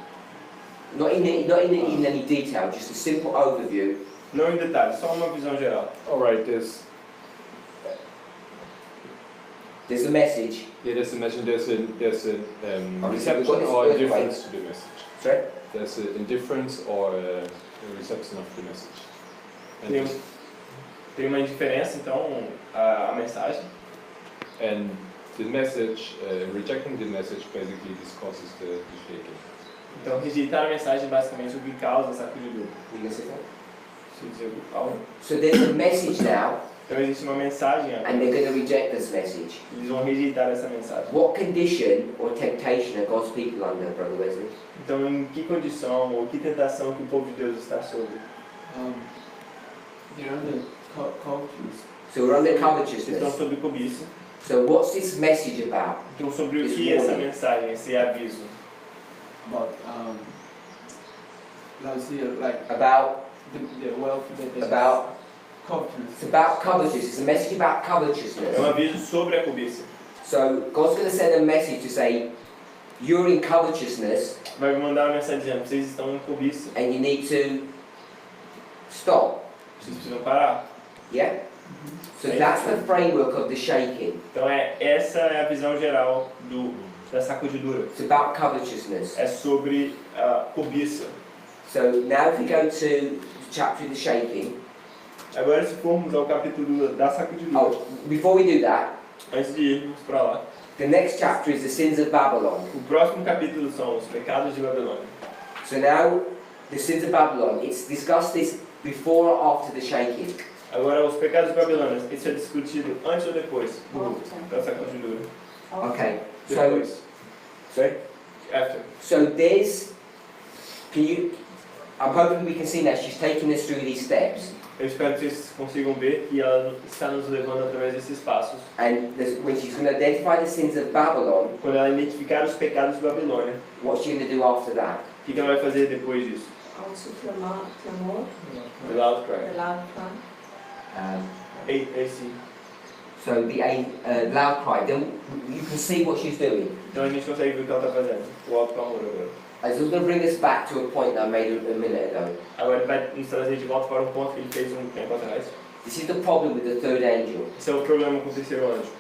Not in any detail, just a simple overview. Não em detalhes, só uma visão geral. Alright, there's There's a message. yeah, there's a message. There's a Obviously, reception we've got this or earthquake. indifference to the message. Sorry? There's an indifference or a reception of the message. And, Tem, tem uma indiferença, então, a mensagem. and the message, rejecting the message, basically this causes the shaking. Então, rejeitar a mensagem basicamente o que causa a sacudidura. You can say that? Se dizer o que causa. So there's a message now, Então, existe uma mensagem, and they're going to reject this message. eles vão rejeitar essa mensagem. What condition or temptation are God's people under, Brother Wesley? Então, em que condição ou que tentação que o povo de Deus está sob? They're under cultures. So we're under Estão covetousness. sob cobiça. So what's this message about? Então, sobre o Esse que essa warning. mensagem, esse aviso? about last year, like About, the wealth that is about, confidence. it's about covetousness. It's a message about É covetousness. aviso sobre a cobiça. So God's going to send a message to say, you're in covetousness Vai mandar uma mensagem dizendo, vocês estão em cobiça, and you need to stop. vocês precisam parar. Yeah? So that's the framework of the shaking. Então essa é a visão geral da sacudidura. It's about covetousness. É sobre a cobiça. So now if we go to the chapter of the shaking, Agora se formos ao capítulo da sacudidura, oh, before we do that, antes de irmos para lá, the next chapter is the sins of Babylon. o próximo capítulo são os pecados de Babilônia. So now, the sins of Babylon, it's discussed this before or after the shaking. Agora os pecados de Babilônia, isso é discutido antes ou depois da sacudidura? Okay, so, Depois. sorry? After. So there's, I'm hoping we can see now, she's taking us through these steps. Eu espero que vocês consigam ver que ela está nos levando através desses passos. And when she's going to identify the sins of Babylon, Quando ela identificar os pecados de Babilônia, what's she going to do after that? o que ela vai fazer depois disso? Also clamor, The loud the cry. loud cry. AC. So the loud cry, then you can see what she's doing. Então a gente consegue ver o que ela está fazendo. O alto clamor agora. It's going to bring us back to a point that I made a minute ago. Agora ele vai nos trazer de volta para um ponto que ele fez tempo atrás. This is the problem with the third angel. Esse é o problema com o terceiro anjo.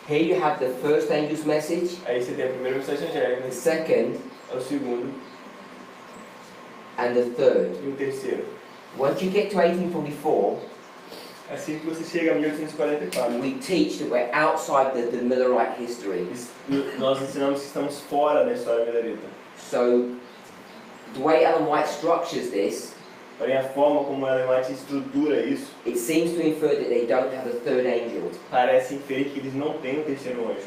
Here you have the first angel's message, Aí você tem a primeira mensagem angélica, the second, o segundo and the third. e o terceiro. Once you get to 1844, Assim que você chega a 1844, we teach that we're outside the Millerite history. nós ensinamos que estamos fora da história milerita. So, the way Ellen White structures this, Porém, a forma como Ellen White estrutura isso it seems to infer that they don't have a third angel. parece inferir que eles não têm um terceiro anjo.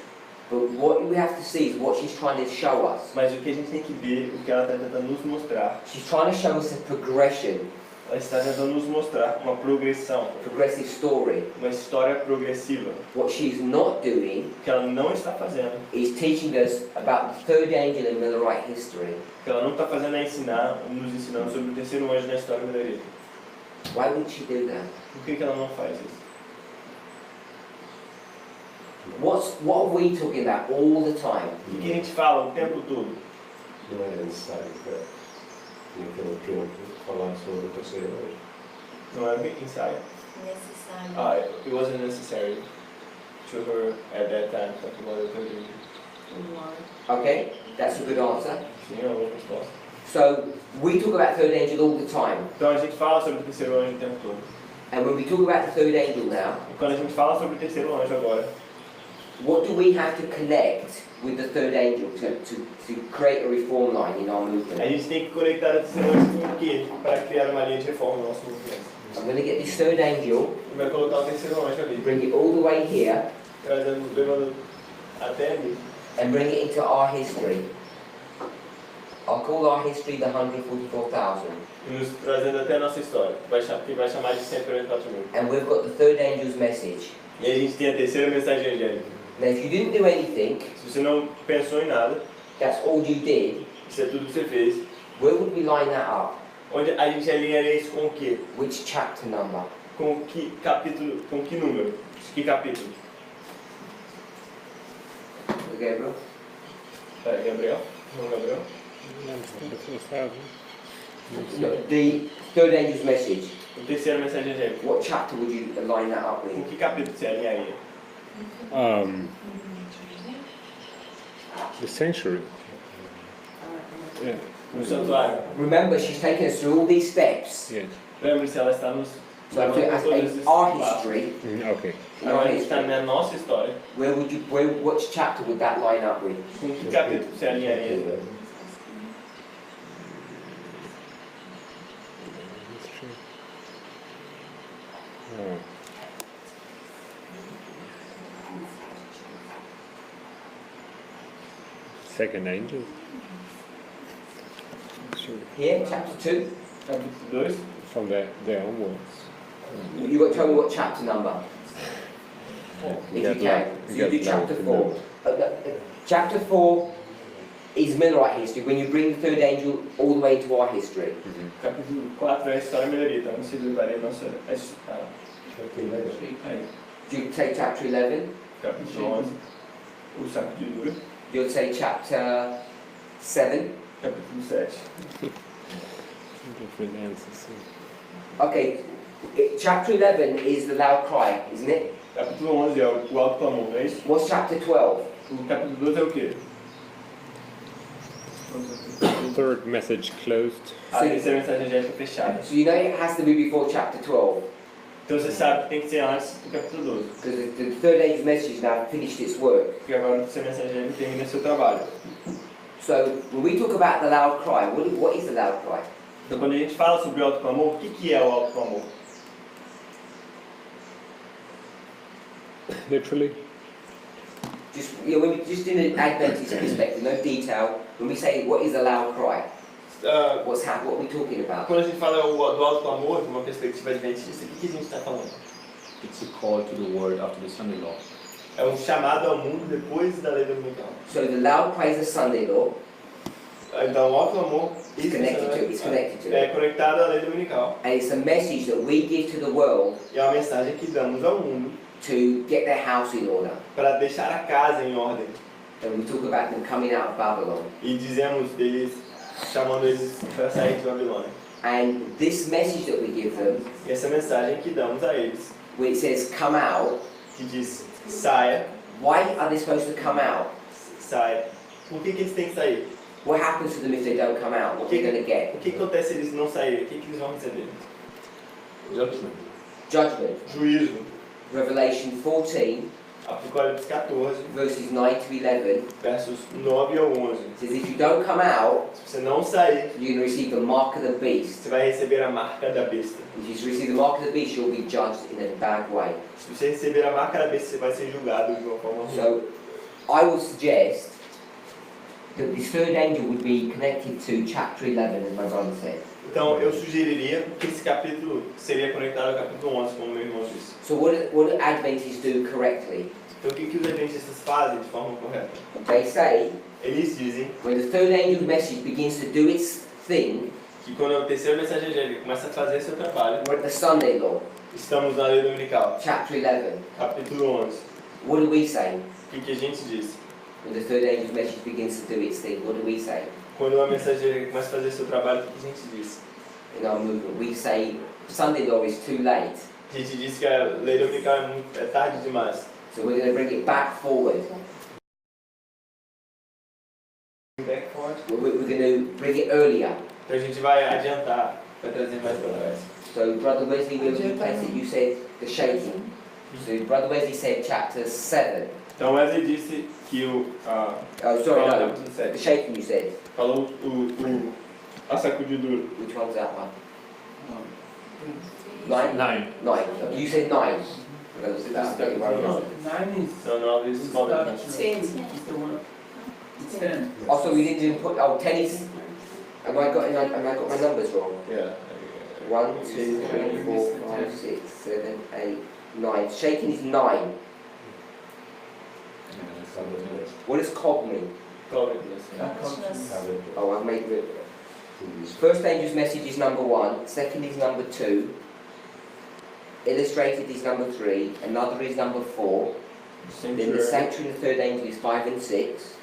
But what we have to see is what she's trying to show us. Mas o que a gente tem que ver, o que ela está tentando nos mostrar, She's trying to show us a progression, ela está tentando nos mostrar uma progressão, a progressive story. uma história progressiva. What she's not doing O que ela não está fazendo, is teaching us about the third angel in Millerite history. o que ela não está fazendo é nos ensinando sobre o terceiro anjo na história milerita. Why wouldn't she do that? Por que ela não faz isso? What are we talking about all the time? O que a gente fala o tempo todo? Não era necessário para naquele tempo falar sobre o terceiro anjo. Não é um ensaio. Necessário. It wasn't necessary to her at that time talk about the third angel. Okay, that's a good answer. Sim, é uma boa resposta. So, we talk about third angel all the time. Então a gente fala sobre o terceiro anjo o tempo todo. And when we talk about the third angel now, E quando a gente fala sobre o terceiro anjo agora, what do we have to connect with the third angel to create a reform line in our movement? a gente tem que conectar o terceiro anjo com o quê? Para criar uma linha de reforma no nosso movimento. I'm going to get this third angel, E vai colocar o terceiro anjo ali, bring it all the way here, levando até ali. and bring it into our history. I'll call our history the 144,000. E nos trazendo até a nossa história, que vai chamar de 144 mil. And we've got the third angel's message. E a gente tem a terceira mensagem angélica. Now, if you didn't do anything, Se você não pensou em nada, that's all you did, isso é tudo que você fez, where would we line that up? onde a gente alinharia isso com o quê? Which chapter number? Com que capítulo, com que número? Que capítulo? Gabriel? Gabriel? Não, Gabriel? No, the third angel's message. A terceira mensagem angélica. What chapter would you line that up Com with? que capítulo você alinharia? The sanctuary. Yeah. No santuário. Remember, she's taken us through all these steps. Yes. Lembre-se, ela está nos... So I'm doing in our history, Okay. in our Ela está history, na nossa história. which chapter would that line up with? Com que capítulo você alinharia? Oh. Second angel. Here, chapter 2. Capítulo 2. From there onwards. You've got to tell me what chapter number. if Get you can. like- So you do get chapter like 4. Chapter 4 is Millerite history, when you bring the third angel all the way into our history. Capítulo 4 é a história melhoria, então se levarei nossa. Aí, Do you take chapter 11? capítulo 11, o saco de dura. You'll say chapter 7. Capítulo 7. Different answers. Okay, chapter 11 is the loud cry, isn't it? Capítulo 11 é o alto clamor, não é isso? What's chapter 12? O capítulo 12 é o quê? Third message closed. A terceira mensagem angélica fechada. So you know it has to be before chapter 12, Então você sabe que tem que ser antes do capítulo 12. because the third angel's message now finished its work. Porque agora a terceira mensagem angélica termina seu trabalho. So when we talk about the loud cry, what is the loud cry? Então quando a gente fala sobre o alto clamor, o que é o alto clamor? Literally. Just, you know, when we, just in an Adventist perspective, no detail, when we say what is a loud cry, what are we talking about? Quando a gente fala do alto clamor, de uma perspectiva adventista, o que a gente está falando? It's a call to the world after the Sunday law. É um chamado ao mundo depois da lei dominical. So the loud cry is the Sunday law, Então o alto clamor it's connected to é it. conectado à lei dominical. And it's a message that we give to the world E é uma mensagem que damos ao mundo to get their house in order. para deixar a casa em ordem. And we talk about them coming out of Babylon. E dizemos deles, chamando eles para sair de Babilônia. And this message that we give them, E essa mensagem que damos a eles, where it says come out, que diz saia, why are they supposed to come out? saia. Por que eles têm que sair? What happens to them if they don't come out? What are they going to get? O que acontece se eles não saírem? O que eles vão receber? Judgment. Judgment. Juízo. Revelation 14, Apocalipse 14, verses 9 to 11, versos 9 ao 11. says if you don't come out, Se você não sair, you're going to receive the mark of the beast. você vai receber a marca da besta. If you receive the mark of the beast, you'll be judged in a bad way. Se você receber a marca da besta, você vai ser julgado de uma forma ruim. So, I would suggest that this third angel would be connected to chapter 11, as my brother said. Então, eu sugeriria que esse capítulo seria conectado ao capítulo 11, como meu irmão disse. So what do Adventists do correctly? Então, o que os adventistas fazem de forma correta? They say, Eles dizem when the third angel's message begins to do its thing, que quando a terceira mensagem angélica começa a fazer seu trabalho, we're at the Sunday law, estamos na lei dominical, chapter 11. capítulo 11. What do we say? O que a gente diz? When the third angel's message begins to do its thing, what do we say? Quando a mensagem angélica começa a fazer seu trabalho, o que a gente diz? In our movement, we say Sunday law is too late, A gente diz que a lei dominical é tarde demais. so we're going to bring it back forward. Back forward. We're going to bring it earlier. Então a gente vai adiantar, vai trazer mais para trás. So Brother Wesley, where you placed it, you said the shaking. So Brother Wesley said chapter 7. Então Wesley disse que o... Oh, sorry, falou no. capítulo The 7. shaking you said. Falou a sacudidura. Which one's that one? 9? 9. 9. You said 9. Because that's very well. No, 9 is. Então 9 It's escola. not- it's the one. It's 10. Also, we didn't put. Oh, 10 is. Have I got my numbers wrong? Yeah. 1, 2, 3, 4, 5, 6, 7, 8, 9. Shaking is 9. What does cog mean? Oh, I've made it. First angel's message is number 1. Second is number 2. Illustrated is number 3. Another is number 4. Then the sanctuary and the third angel is 5 and 6.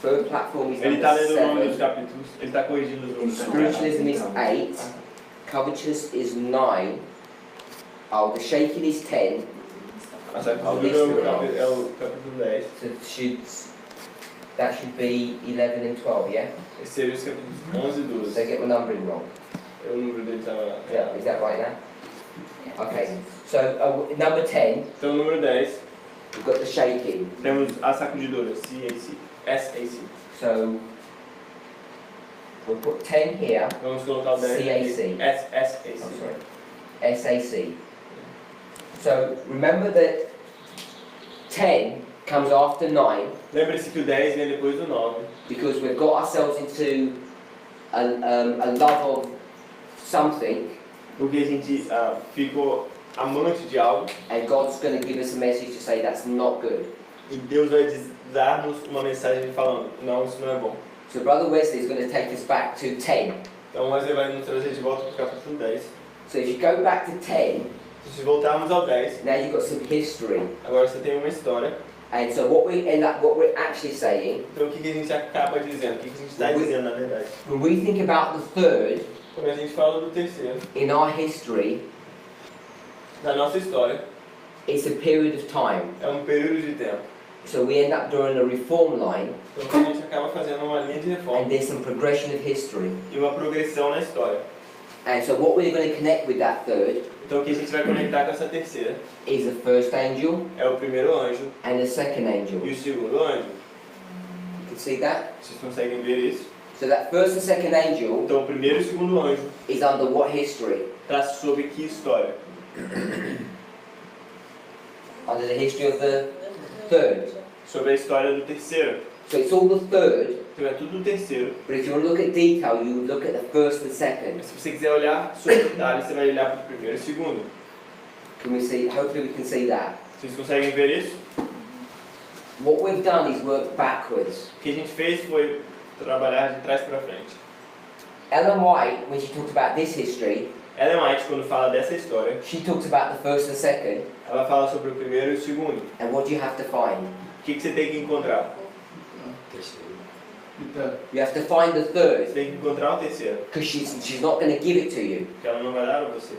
Third platform is Ele está number lendo o nome dos 7. capítulos, ele está corrigindo os nomes. Spiritualism is 8. Covetous is 9. Oh, the shaking is 10. A sacudidura é o capítulo 10. So that should be 11 and 12, yeah? Esse seria os capítulos 11 e Did 12. I get the numbering wrong? O número dele estava... Yeah, is that right now? Okay, so number 10, Então, o número 10, we've got the shaking. temos a sacudidura, SAC. So we'll put 10 here. Vamos colocar o 10 CAC. SAC. Oh, sorry. SAC. So remember that 10 comes after 9 Lembre-se que o 10 vem depois do 9, because we've got ourselves into a love of something, porque a gente ficou amante de algo, and God's going to give us a message to say that's not good. e Deus vai dar-nos uma mensagem falando, não, isso não é bom. So Brother Wesley is going to take us back to 10. Então Wesley vai nos trazer de volta para o capítulo 10. So if you go back to 10, Se voltarmos ao 10, now you've got some history. agora você tem uma história. And so what we're actually saying, Então o que a gente acaba dizendo? O que a gente está dizendo na verdade? when we think about the third Quando a gente fala do terceiro, in our history, na nossa história, it's a period of time. é um período de tempo. So we end up drawing a reform line, Então a gente acaba fazendo uma linha de and reforma there's some progression of history. e uma progressão na história. And so what we're going to connect with that third Então o que a gente vai conectar com essa terceira is the first angel é o primeiro anjo and the second angel. e o segundo anjo. You can see that? Vocês conseguem ver isso? So that first and second angel Então o primeiro e o segundo anjo is under what history? está sobre que história? Under the history of the third. Sobre a história do terceiro. So it's all the third, Então é tudo do terceiro. but if you want to look at detail, you would look at the first and second. Mas se você quiser olhar sobre detalhes, você vai olhar para o primeiro e o segundo. Can we see? Hopefully we can see that. Vocês conseguem ver isso? What we've done is work backwards. O que a gente fez foi trabalhar de trás para frente. Ellen White, when she talks about this history, Ellen White, quando fala dessa história, she talks about the first and second, ela fala sobre o primeiro e o segundo. and what do you have to find? O que você tem que encontrar? You have to find the third, Você tem que encontrar o terceiro, because she's not going to give it to you. que ela não vai dar a você.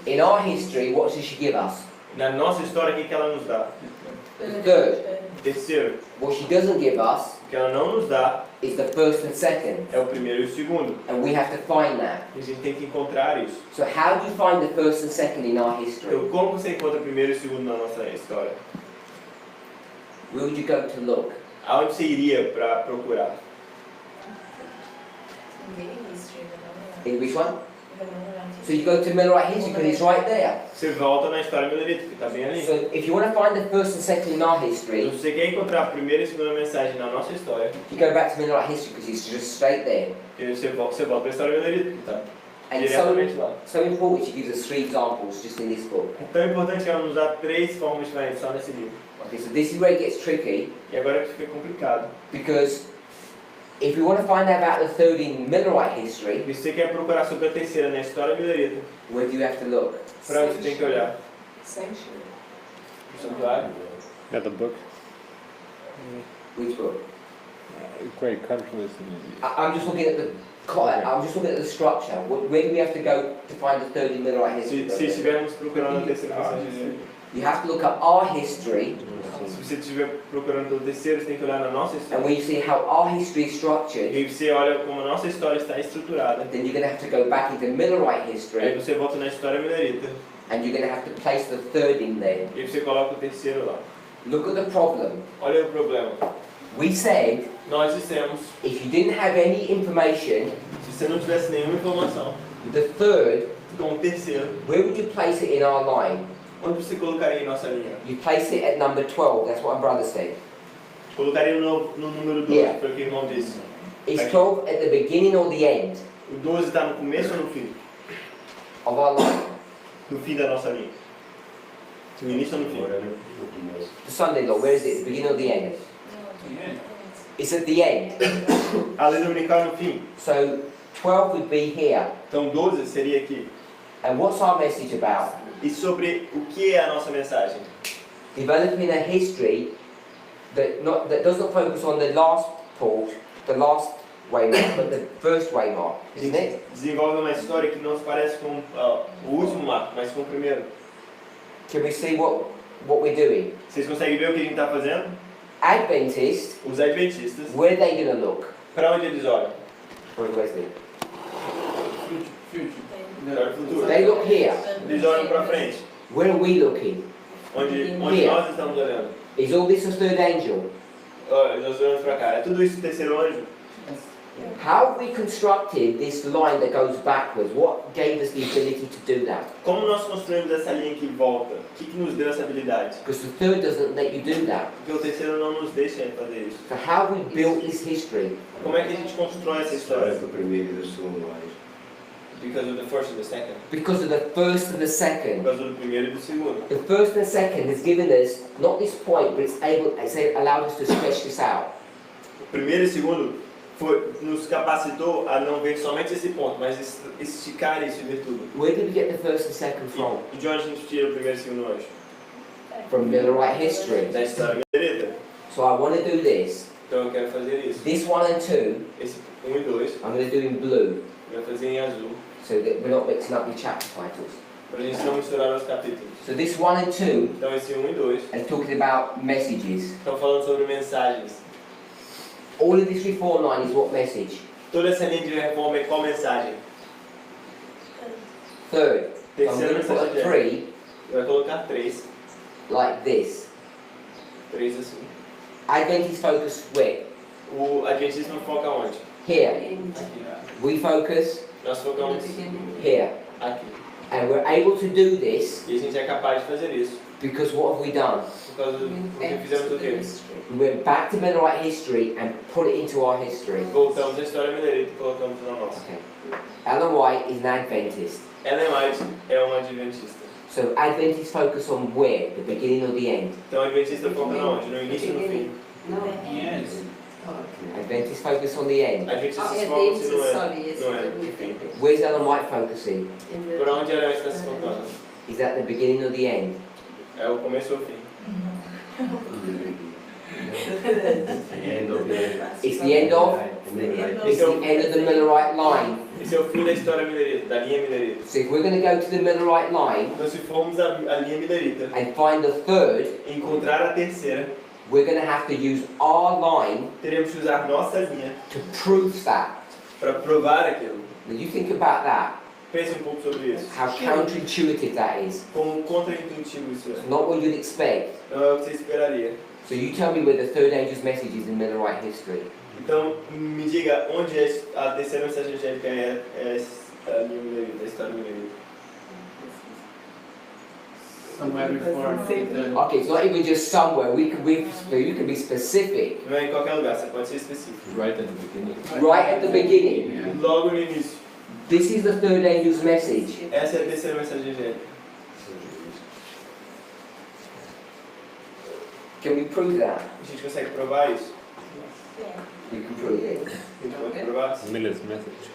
In our history, what does she give us? Na nossa história, o que ela nos dá? The third. Terceiro, What she doesn't give us o que ela não nos dá is the first and second, é o primeiro e o segundo. and we have to find that. E a gente tem que encontrar isso. So how do you find the first and second in our history? Então, como você encontra o primeiro e o segundo na nossa história? Where would you go to look? Aonde você iria para procurar? In which one? So you go to Millerite history because it's right there. Você volta na história milerita, que está bem ali. So if you want to find the first and second in our history, Se você quer encontrar a primeira e segunda mensagem na nossa história, you go back to Millerite history because it's just straight there. você volta para a história milerita, que está And diretamente lá. so important, she gives us 3 examples just in this book. É tão importante que ela nos dá 3 formas diferentes só nesse livro. Okay, so this is where it gets tricky, E agora que fica complicado. because if you want to find out about the third in Millerite history, E se você quer procurar sobre a terceira na história milerita, where do you have to look? para onde você tem que olhar? Sanctuary. No santuário? Another book. Which book? Great countries. I'm just looking at the I'm just looking at the structure. Where do we have to go to find the third in Millerite Se history? estivermos procurando a terceira mensagem, You have to look up our history, se você estiver procurando pelo terceiro, você tem que olhar na nossa and história. when you see how our history is structured, E você olha como a nossa história está estruturada. then you're going to have to go back into Millerite Aí history, você volta na história milerita and you're going to have to place the third in there. e você coloca o terceiro lá. Look at the problem. Olha o problema. We said Nós dissemos, if you didn't have any information, se você não tivesse nenhuma informação, the third, com o terceiro, where would you place it in our line? onde você colocaria em nossa linha? You place it at number 12. That's what my brother said. Colocaria no número 12, Yeah. foi o que o irmão disse. Is 12 at the beginning or the end O 12 está no começo ou no fim? of our line? No fim da nossa linha. No início ou no fim? Agora no começo. The son-in-law, where is it? At the beginning or the end? It's at the end. A lei dominical é no fim. So 12 would be here. Então 12 seria aqui. And what's our message about? E sobre o que é a nossa mensagem? Developing a history that doesn't focus on the last port, the last waymark, but the first waymark, isn't it? Desenvolve uma história que não se parece com o último marco, mas com o primeiro. Can we see what we're doing? Vocês conseguem ver o que a gente está fazendo? Adventists, Os adventistas, where are they going to look? para onde eles olham? Brother Wesley. Para o futuro. They look here. Eles olham para frente. Where are we looking? Onde Here. nós estamos olhando. Is all this a third angel? Nós olhamos para cá. É tudo isso o terceiro anjo? How have we constructed this line that goes backwards? What gave us the ability to do that? Como nós construímos essa linha que volta? O que nos deu essa habilidade? Because the third doesn't let you do that. Porque o terceiro não nos deixa fazer isso. So how have we built this history? Como é que a gente constrói essa História história? do primeiro e do segundo anjo. Because of the first and the second. Because of the first and the Por second. causa do primeiro e do segundo. The first and the second has given us, not this point, but it's allowed us to stretch this out. O primeiro e o segundo nos capacitou a não ver somente esse ponto, mas esticar isso e ver tudo. Where did we get the first and second from? E de onde a gente tira o primeiro e o segundo hoje? From Millerite history. Da história milerita. So I want to do this. Então eu quero fazer isso. This 1 and 2, Esse 1 e 2, I'm going to do in blue, eu vou fazer em azul, so that we're not mixing up the chapter titles. para a gente não misturar os capítulos. So this 1 and 2 Então esse 1 e 2 is talking about messages. estão falando sobre mensagens. All of this reform line is what message? Toda essa linha de reforma é qual mensagem? Third, I'm Terceira going to put mensagem a é. 3 Vai colocar 3. like this. 3 assim. Adventist focus where? O adventismo foca onde? Here. In We focus Nós the focamos beginning. here. aqui. And we're able to do this E a gente é capaz de fazer isso. because what have we done? Por causa do que fizemos o quê? We went back to Millerite history and put it into our history. Voltamos à história milerita e colocamos na nossa. Okay. Ellen White is an Adventist. Ellen White é uma adventista. So Adventists focus on where? The beginning or the end? Então a adventista foca na onde? No início e no fim. No. Yes. Adventists focus on the end. Adventistas Oh, yeah, focam this se is não é. sorry, yes, Não é. the Enfim. Where's Ellen White focusing? In the Por onde ela está se focando? Is that the beginning or the end? É o começo ou o fim. End of the It's the end of? Millerite. It's the end of the Millerite line. Esse é o fim da história milerita, da linha milerita. So if we're going to go to the Millerite line Então se formos a linha milerita and find the third, e encontrar a terceira, we're going to have to use our line teremos que usar nossa linha to prove that. para provar aquilo. Now you think about that, Pense um pouco sobre isso. how counterintuitive that is. Como contra-intuitivo isso é. It's not what you'd expect. Não é o que você esperaria. So you tell me where the third angel's message is in Millerite history. Então me diga onde é a terceira mensagem angélica é a linha milerita, a história milerita. Somewhere before the Okay, it's not even just somewhere. You can be specific. Não é em qualquer lugar, você pode ser específico. Right at the beginning. Right at the beginning. yeah. Logo no início. This is the third angel's message. Essa é a terceira mensagem angélica. Can we prove that? A gente consegue provar isso? We can prove it. A gente pode provar? Miller's message.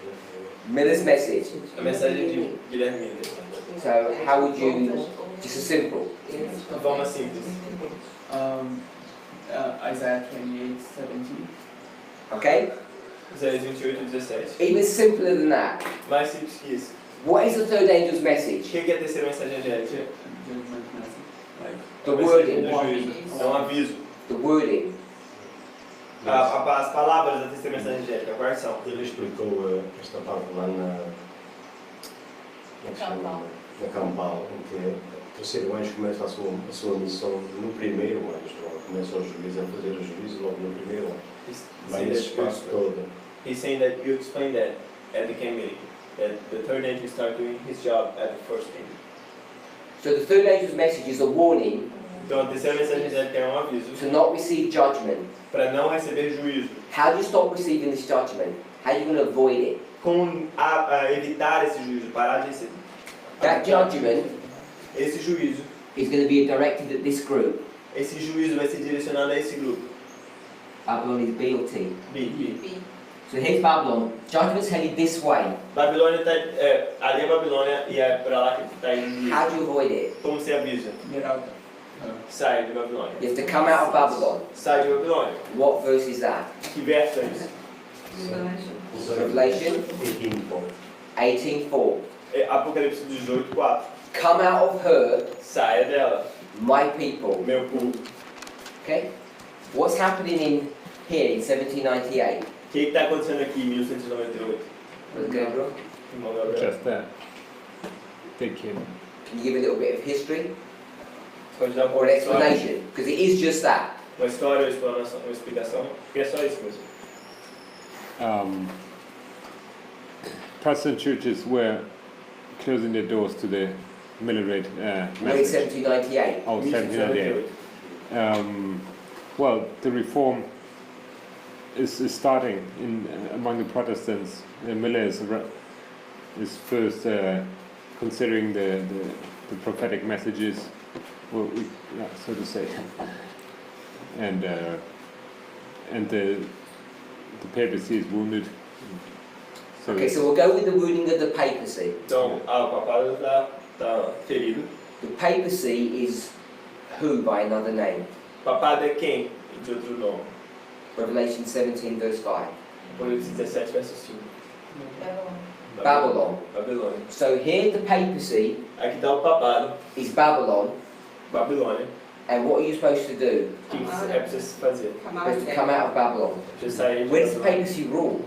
Miller's message. A mensagem de Guilherme Miller. So how would you, just a simple, De forma simples. Isaiah 28:17. okay? Isaías 28:17. Even simpler than that. Mais simples que isso. What is the third angel's O message? que é a terceira mensagem angélica? Judgment message. Like The É uma mensagem wording. do juízo. É um aviso. The wording. As palavras da terceira mensagem angélica, quais são? Ele explicou esta parte lá na Campal, em que o terceiro anjo começa a sua missão no primeiro anjo. Logo começa os juízes a fazer o juízo logo no primeiro anjo. Vai nesse espaço todo. He's saying that you explained that at the camp meeting, that the third angel started doing his job at the first angel. So the third angel's message is a warning Então a terceira mensagem angélica é um aviso to not receive judgment. para não receber juízo. How do you stop receiving this judgment? How are you going to avoid it? Como evitar esse juízo, parar de receber. That judgment Esse juízo, is going to be directed at this group. esse juízo vai ser direcionado a esse grupo. Babylon is B or T. B. So here's Babylon. Judgment's headed this way. Babilônia está ali é Babilônia e é para lá que está indo o juízo. How do you avoid it? Como se avisa? get out. Sai de Babilônia. You have to come out of Babylon. Sai de Babilônia. What verse is that? Que verso é isso? Revelation 18:4. 18:4. É Apocalipse 18:4. Come out of her, Saia dela, my people. meu povo. Okay? What's happening in here in 1798? O que está acontecendo aqui em 1198? Brother Gabriel, Irmão Gabriel. Just that. Take him. can you give a little bit of history Pode dar or an explanation? Because it is just that. uma história, uma explanação, uma explicação? Porque é só isso mesmo. Protestant churches were closing their doors to the Millerite We're in message. 1798. Oh, 1798. Well, the reform is starting among the Protestants. Miller is is first considering the prophetic messages, well, so to say, and the papacy is wounded. So Okay, so we'll go with the wounding of the papacy. Então, o papado tá ferido. The papacy is who by another name? Papado é quem? De outro nome. Revelation 17 verse 5. Apocalipse 17, verso 5. Babylon. Babilônia. So here the papacy Aqui está o papado, is Babylon, Babilônia. and what are you supposed to do? O que é preciso fazer? Come You're out supposed to come out of Babylon. Precisa sair de Where does the Babilônia. papacy rule?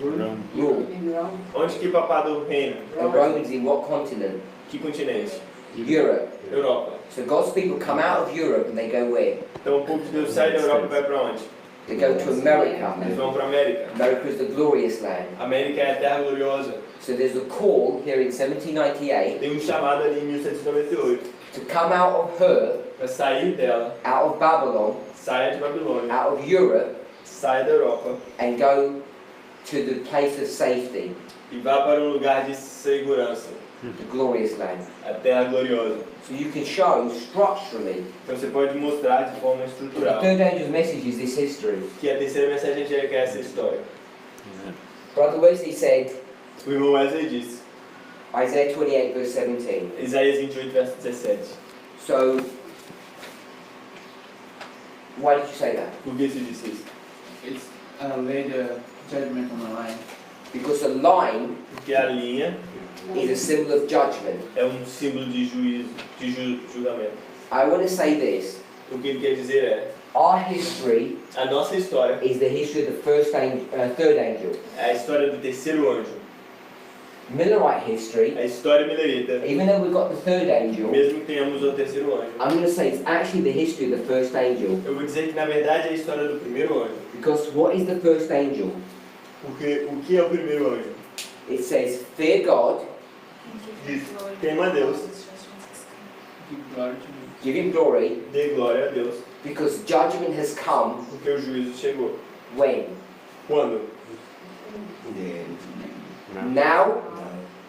Rome. Rule. in Rome. Onde que papado reina? The Romans in what continent? Que continente? Europe. Europa. So God's people come out of Europe and they go where? Então o povo de Deus sai da Europa e vai para onde? They go to America. Eles vão para América. America is the glorious land. América é a terra gloriosa. So there's a call here in 1798 Tem chamado ali em 1798 to come out of her, para sair dela, out of Babylon, saia de Babilônia, out of Europe, saia da Europa and go to the place of safety, e vá para um lugar de segurança, the glorious land. a terra gloriosa. So you can show structurally Então você pode mostrar de forma the estrutural third angel's message is this history. que a terceira mensagem angélica é essa história. Brother Wesley said, O irmão Wesley disse, Isaiah 28 verse 17. Isaías 28, verso 17. So, why did you say that? Por que você disse isso? It's laid a judgment on the line. Because a line Porque a linha is a symbol of judgment. é um símbolo de juízo, de julgamento. I want to say this. O que ele quer dizer é, Our history a nossa história is the history of the third angel. é a história do terceiro anjo. Millerite history, A história milerita, even though we've got the third angel, mesmo que tenhamos o terceiro anjo. I'm going to say it's actually the history of the first angel. Eu vou dizer que na verdade é a história do primeiro anjo. Because what is the first angel? Porque o que é o primeiro anjo? It says, fear God, Diz, tema a Deus, Give glory to me. give him glory, dê glória a Deus, because judgment has come porque o juízo chegou. when? Quando? Now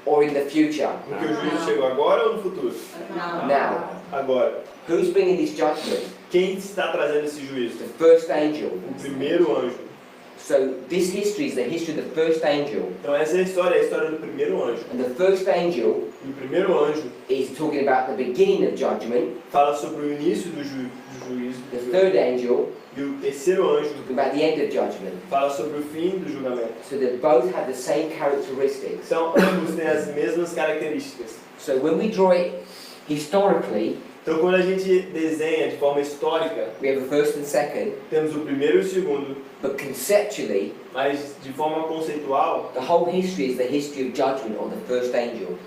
or in the future? Porque o juízo chegou agora ou no futuro? Now. Now. Agora. Who's bringing this judgment? Quem está trazendo esse juízo? The first angel. O primeiro anjo. So this history is the history of the first angel. Então essa é a história do primeiro anjo. And the first angel E o primeiro anjo is talking about the beginning of judgment. fala sobre o início do juízo. The third angel E o terceiro anjo talking about the end of judgment. fala sobre o fim do julgamento. So they both have the same characteristics. Então ambos têm as mesmas características. So when we draw it historically, Então quando a gente desenha de forma histórica, we have a first and second, temos o primeiro e o segundo, but conceptually, mas de forma conceitual, the whole history is the history of judgment on the first angel.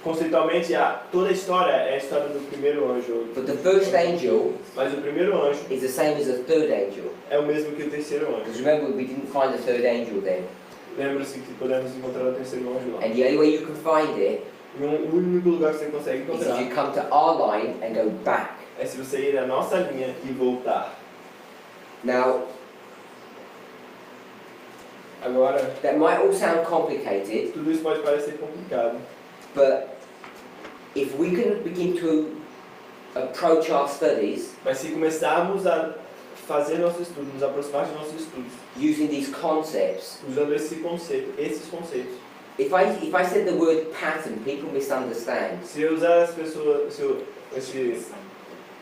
conceitualmente toda a história é a história do primeiro anjo. But the first angel Mas o primeiro anjo is the same as the third angel. é o mesmo que o terceiro anjo. Because remember, we didn't find the third angel then. Lembra-se que podemos encontrar o terceiro anjo lá. And the only way you can find it E o único lugar que você consegue is if you encontrar come to our line and go back. é se você ir na nossa linha e voltar. Now, Agora, that might all sound complicated, tudo isso pode parecer complicado, but if we can begin to approach our studies mas se começarmos a fazer nosso estudo, nos aproximar de nossos estudos, using these concepts, usando esses conceitos. if I said the word pattern, people misunderstand. Se eu usar esse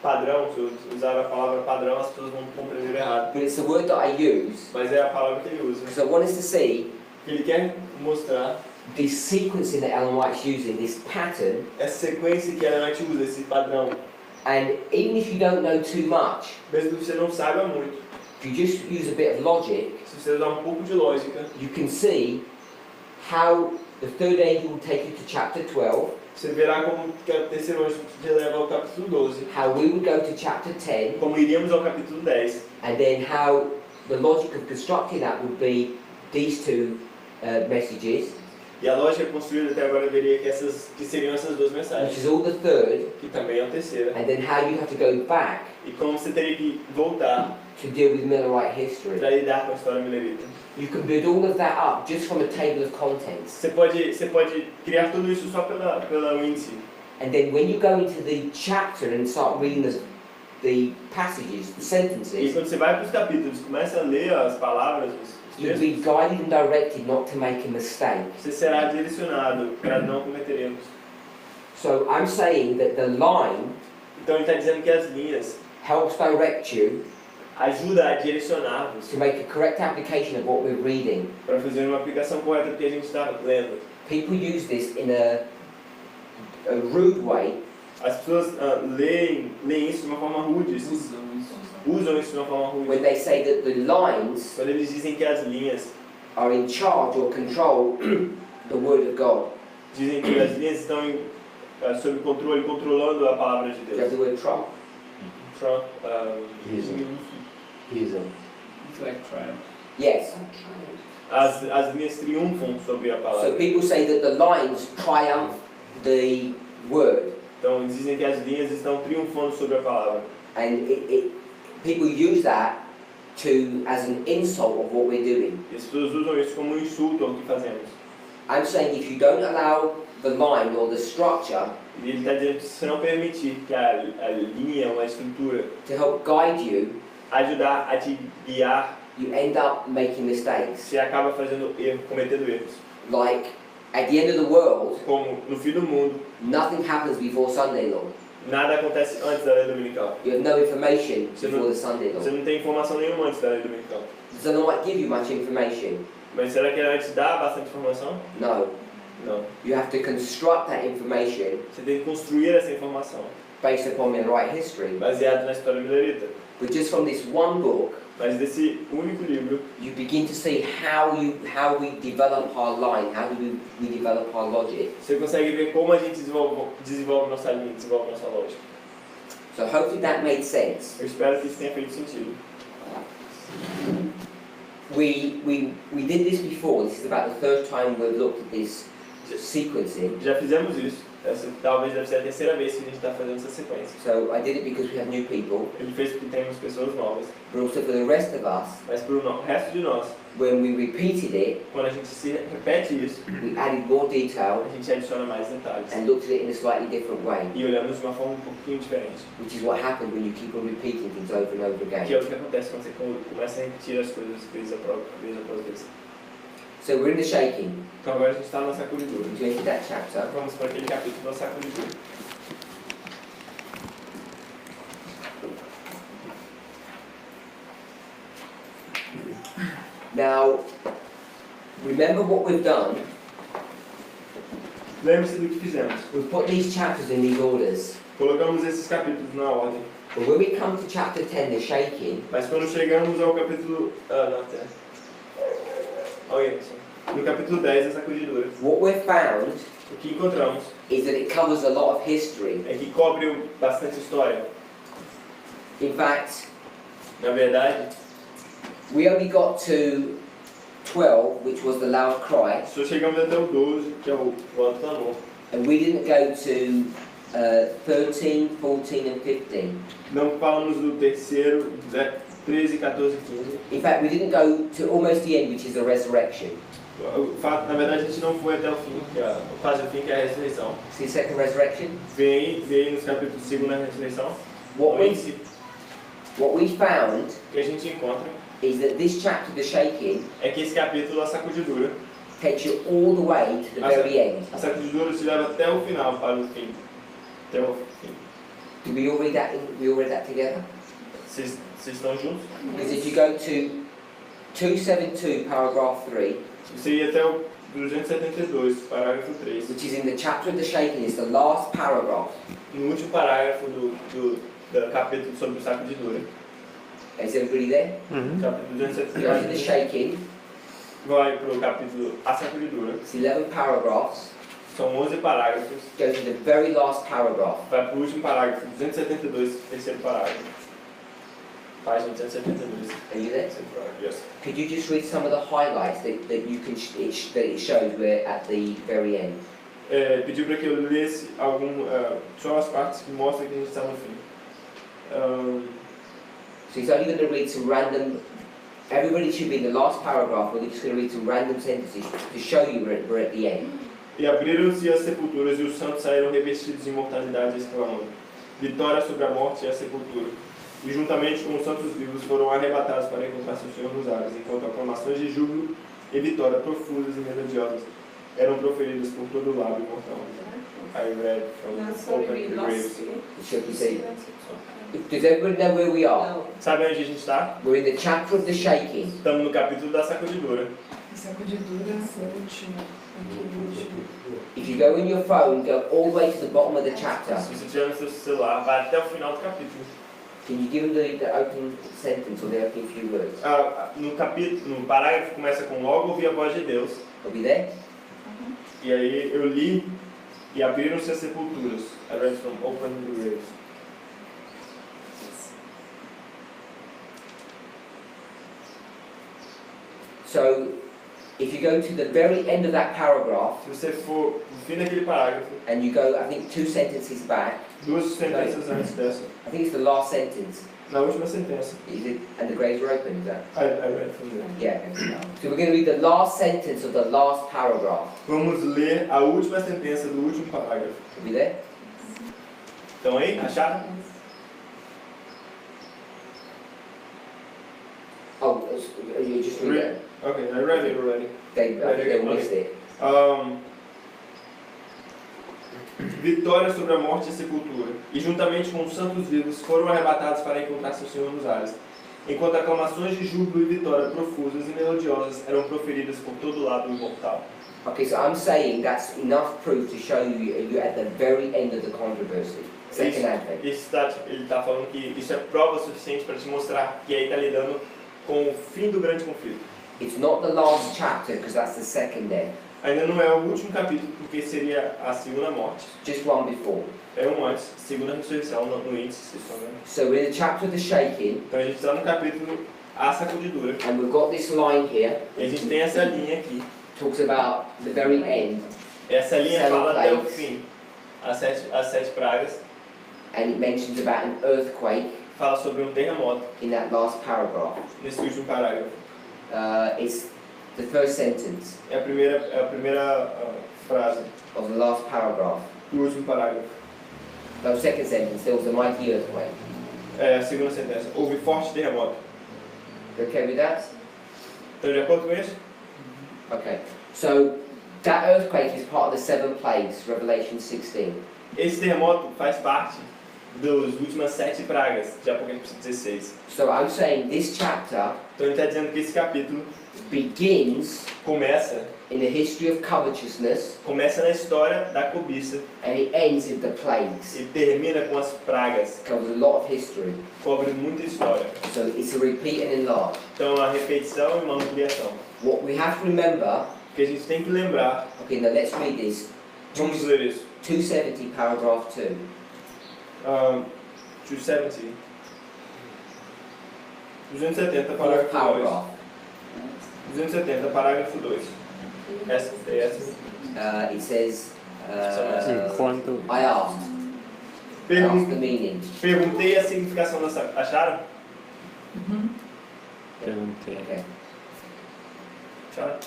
padrão, se eu usar a palavra padrão, as pessoas vão compreender errado. But it's the word that I use Mas é a palavra que ele usa. because I want us to see Ele quer mostrar this sequencing that Ellen White's using, this pattern, essa sequência que a Ana usa, esse padrão. and even if you don't know too much, Mesmo que você não saiba muito, if you just use a bit of logic, se você usar pouco de lógica, you can see how the third angel will take you to chapter 12, você verá como que o terceiro anjo te leva ao capítulo 12, how we would go to chapter 10, como iríamos ao capítulo 10, and then how the logic of constructing that would be these two messages, E a lógica construída até agora veria que seriam essas duas which mensagens, is all the third, que também é a terceira. and then how you have to go back E como você teria que voltar to deal with Millerite history. para lidar com a história milerita. You can build all of that up just from a table of contents. Você pode criar tudo isso só pela índice. And then when you go into the chapter and start reading the passages, the E sentences, quando você vai para os capítulos, começa a ler as palavras, os you'll textos, be guided and directed not to make a mistake. você será direcionado para não cometer erros. So I'm saying that the line Então ele está dizendo que as linhas helps direct you ajudam a direcionar-vos to make a correct application of what we're reading. para fazer uma aplicação correta do que a gente está lendo. People use this in a rude way As pessoas leem isso de uma forma rude, usam isso de uma forma rude. when they say that the lines Quando eles dizem que as linhas, are in charge or control the Word of God. dizem que as linhas estão sob controle, controlando a palavra de Do you have Deus. the word Trump? Trump, Ism. It's like triumph. Yes. as linhas triunfam sobre a So palavra. people say that the lines triumph the Word. Então dizem que as linhas estão triunfando sobre a palavra. And people use that as an insult of what we're doing. E as pessoas usam isso como um insulto ao que fazemos. I'm saying if you don't allow the line or the structure E ele está dizendo que se você não permitir que a linha ou a estrutura to help guide you, ajudar a te guiar, you end up making mistakes. você acaba fazendo erro, cometendo erros. Like, at the end of the world, Como no fim do mundo, nothing happens before Sunday law. nada acontece antes da lei dominical. You have no information So before no- the Sunday law. Você não tem informação nenhuma antes da lei dominical. So they might give you much information. Mas será que ela te dá bastante informação? No. Não. You have to construct that information Você tem que construir essa informação based upon Millerite history. baseado na história milerita. But just from this one book, Mas desse único livro, you begin to see how we develop our line, how do we develop our logic. você consegue ver como a gente desenvolve nossa linha, desenvolve nossa lógica. So hopefully that made sense. Eu espero que isso tenha feito sentido. We did this before. This is about the third time we've looked at this sequencing. Já fizemos isso. Essa talvez deve ser a terceira vez que a gente está fazendo essa sequência. So I did it because we have new people, Ele fez porque temos pessoas novas, but also for the rest of us, mas para o resto de nós, when we repeated it, quando a gente se repete isso, we added more detail a gente adiciona mais detalhes. and looked at it in a slightly different way, E olhamos de uma forma um pouquinho diferente. which is what happened when you keep on repeating things over and over Que é again. o que acontece quando você começa a repetir as coisas vez após vez. So we're in the shaking. Então agora a gente está na sacudidura. Would you enter that chapter? Vamos para aquele capítulo da sacudidura. Now, remember what we've done. Lembre-se do que fizemos. We've put these chapters in these orders. Colocamos esses capítulos na ordem. But when we come to chapter 10, the shaking, Mas quando chegamos ao capítulo... não, até. Olha isso. No capítulo 10, a sacudidura. what we've found O que encontramos is that it covers a lot of history. é que cobre bastante história. In fact, Na verdade, we only got to 12, which was the loud cry, só chegamos até o 12, que é o alto clamor. and we didn't go to 13, 14 and 15. Não falamos do terceiro, 13, 14, 15. In fact, we didn't go to almost the end, which is the resurrection. O fato, na verdade, a gente não foi até o fim, quase o fim, que é a ressurreição. See the second resurrection? Vem nos capítulos 2 na ressurreição. What No we, índice, what we found o que a gente encontra is that this chapter, the shaking, é que esse capítulo, a sacudidura, takes you all the way to the very end. a sacudidura te leva até o final, para o fim. Até o fim. Did we all read that? We all read that together? Vocês estão juntos? Because if you go to 272, paragraph 3, Você ia até o 272, parágrafo 3. which is in the chapter of the shaking, is the last paragraph. No último parágrafo do capítulo sobre o sacudidura. Is everybody there? Capítulo Go to the 272. shaking, Vai para o capítulo A Sacudidura. it's 11 paragraphs, São 11 parágrafos. go to the very last paragraph. Vai para o último parágrafo, 272, terceiro parágrafo. Página 172. Are you there? Yes. Could you just read some of the highlights that you can that it shows we're at the very end? Pediu para que eu lesse só as partes que mostram que a gente está no fim. So he's only going to read some random. Everybody should be in the last paragraph. We're just going to read some random sentences to show you we're at the end. E abriram-se as sepulturas e os santos saíram revestidos de imortalidade, exclamando: Vitória sobre a morte e a sepultura. E juntamente com os santos vivos foram arrebatados para encontrar seu Senhor nos ares, enquanto aclamações de júbilo e vitória profusas e melodiosas eram proferidas por todo o lábio mortal. I read from Open the Graves. Should we say? Does everybody know where we are? Sabe onde a gente está? We're in the chapter of the shaking. Estamos no capítulo da sacudidura. Sacudidura é o último. If you go in your phone, go all the way to the bottom of the chapter. Se você tiver no seu celular, vai até o final do capítulo. Can you give them the opening sentence or the opening few words? No parágrafo começa com logo ouvi a voz de Deus. Are we there? E aí eu li e abriram-se as sepulturas. I read from Open the Graves. So, if you go to the very end of that paragraph Se você for no fim daquele parágrafo, and you go, I think, 2 sentences back, duas sentenças antes dessa, I think it's the last sentence. na última sentença, Is it? And the graves were open, is that? I read from there. Yeah. So we're going to read the last sentence of the last paragraph. Vamos ler a última sentença do último parágrafo. Are we there? Então aí, acharam? Oh, you just read it. Okay, I read it already. They missed it. Vitória sobre a morte e a sepultura, e juntamente com os santos vivos foram arrebatados para encontrar seu Senhor nos ares, enquanto aclamações de júbilo e vitória profusas e melodiosas eram proferidas por todo lado imortal. Okay, so I'm saying that's enough proof to show you you're at the very end of the controversy. Second Advent. Ele está falando que isso é prova suficiente para te mostrar que aí está lidando com o fim do grande conflito. It's not the last chapter because that's the second death. Ainda não é o último capítulo, porque seria a segunda morte. Just one before. É um antes, segunda ressurreição no índice, se vocês estão vendo. So we're in the chapter of the shaking, Então a gente está no capítulo A Sacudidura. and we've got this line here. E a gente tem essa linha aqui. Talks about the very end, Essa linha Seven fala até o plagues. fim. As sete pragas. and it mentions about an earthquake Fala sobre terremoto in that last paragraph. nesse último parágrafo. It's the first sentence É a primeira frase of the last paragraph. do último parágrafo. No, second sentence, there was a mighty earthquake. É a segunda sentença. Houve forte terremoto. You okay with that? Estão de acordo com isso? Okay. So that earthquake is part of the 7 plagues, Revelation 16. Esse terremoto faz parte das últimas 7 pragas de Apocalipse 16. So I'm saying this chapter Então ele está dizendo que esse capítulo begins começa in the history of covetousness na história da cobiça and it ends in the plagues. e termina com as pragas. It covers a lot of history. Cobre muita história. So it's a repeat and enlarge. Então a repetição e uma ampliação. What we have to remember, O que a gente tem que lembrar, okay, now let's read this. vamos ler isso. 270 paragraph 2. 270. 270, Fourth parágrafo 2. paragraph. 270, parágrafo 2. Essa. It says, Enquanto I asked the meaning. Perguntei a significação dessa. Acharam? perguntei. Okay. Acharam?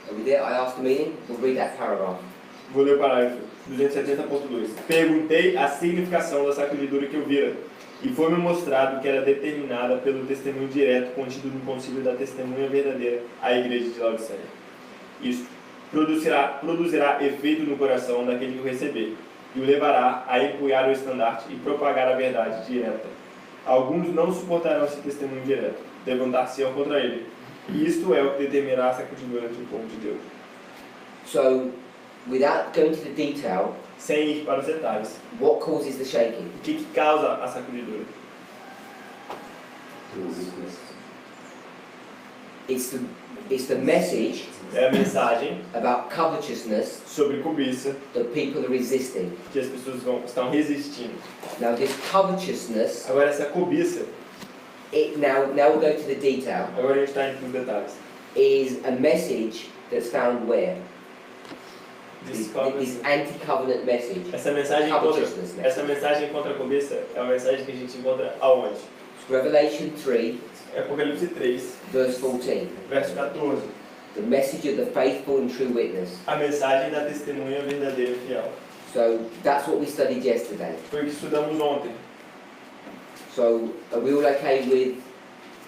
Are we there? I asked the meaning. We'll read that paragraph. Vou ler o parágrafo 270.2. Perguntei a significação da sacudidura que eu vira, e foi-me mostrado que era determinada pelo testemunho direto contido no concílio da testemunha verdadeira à igreja de Laodiceia. Isto produzirá efeito no coração daquele que o receber, e o levará a empunhar o estandarte e propagar a verdade direta. Alguns não suportarão esse testemunho direto, levantar-se-ão contra ele. E isto é o que determinará a sacudidura do povo de Deus. So, without going to the detail, Sem ir para os detalhes, what causes the shaking? o que causa a sacudidura? It's the It's the message É a mensagem about covetousness sobre cobiça that people are resisting. que as pessoas estão resistindo. Now this covetousness, Agora essa cobiça, now we'll go to the detail, agora a gente está indo nos detalhes. is a message that's found where? This Descobre- anti-covenant message. Essa mensagem contra, Covetousness message. essa mensagem contra a cobiça é uma mensagem que a gente encontra aonde? Revelation 3, É Apocalipse 3, verse 14. verso 14. The message of the faithful and true witness. A mensagem da testemunha verdadeira e fiel. So that's what we studied yesterday. Foi o que estudamos ontem. So are we all okay with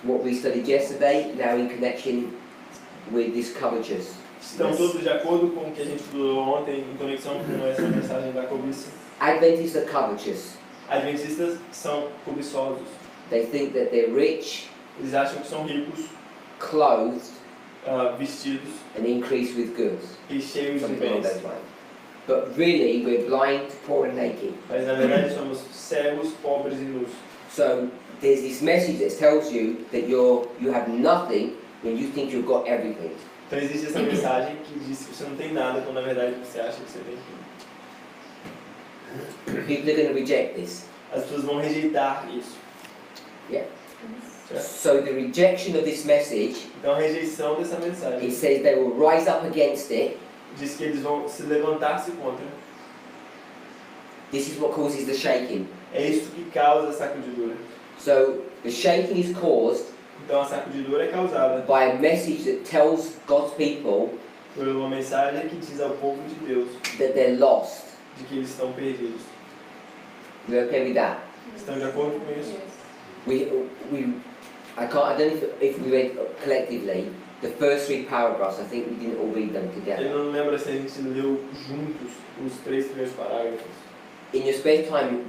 what we studied yesterday, now in connection with this covetous? Estão todos de acordo com o que a gente estudou ontem em conexão com essa mensagem da cobiça? Adventists are covetous. Adventistas são cobiçosos. They think that they're rich, Eles acham que são ricos, clothed, vestidos and increased with goods. e cheios de Something along bens. those lines. But really, we're blind, poor, and naked. Mas na verdade somos cegos, pobres e nus. So there's this message that tells you that you have nothing when you think you've got everything. Então existe essa mensagem que diz que você não tem nada, quando na verdade você acha que você tem tudo. People are going to reject this. As pessoas vão rejeitar isso. Yeah. Certo? So the rejection of this message, Então a rejeição dessa mensagem it says they will rise up against it. diz que eles vão se levantar-se contra. This is what causes the shaking. É isso que causa a sacudidura. So the shaking is caused Então a sacudidura é causada by a message that tells God's people por uma mensagem que diz ao povo de Deus that they're lost. de que eles estão perdidos. We're okay with that? Estão de acordo com isso? I don't know if we read collectively the first 3 paragraphs. I think we didn't all read them Ele together. não lembra se a gente leu juntos os 3 primeiros parágrafos. In your spare time,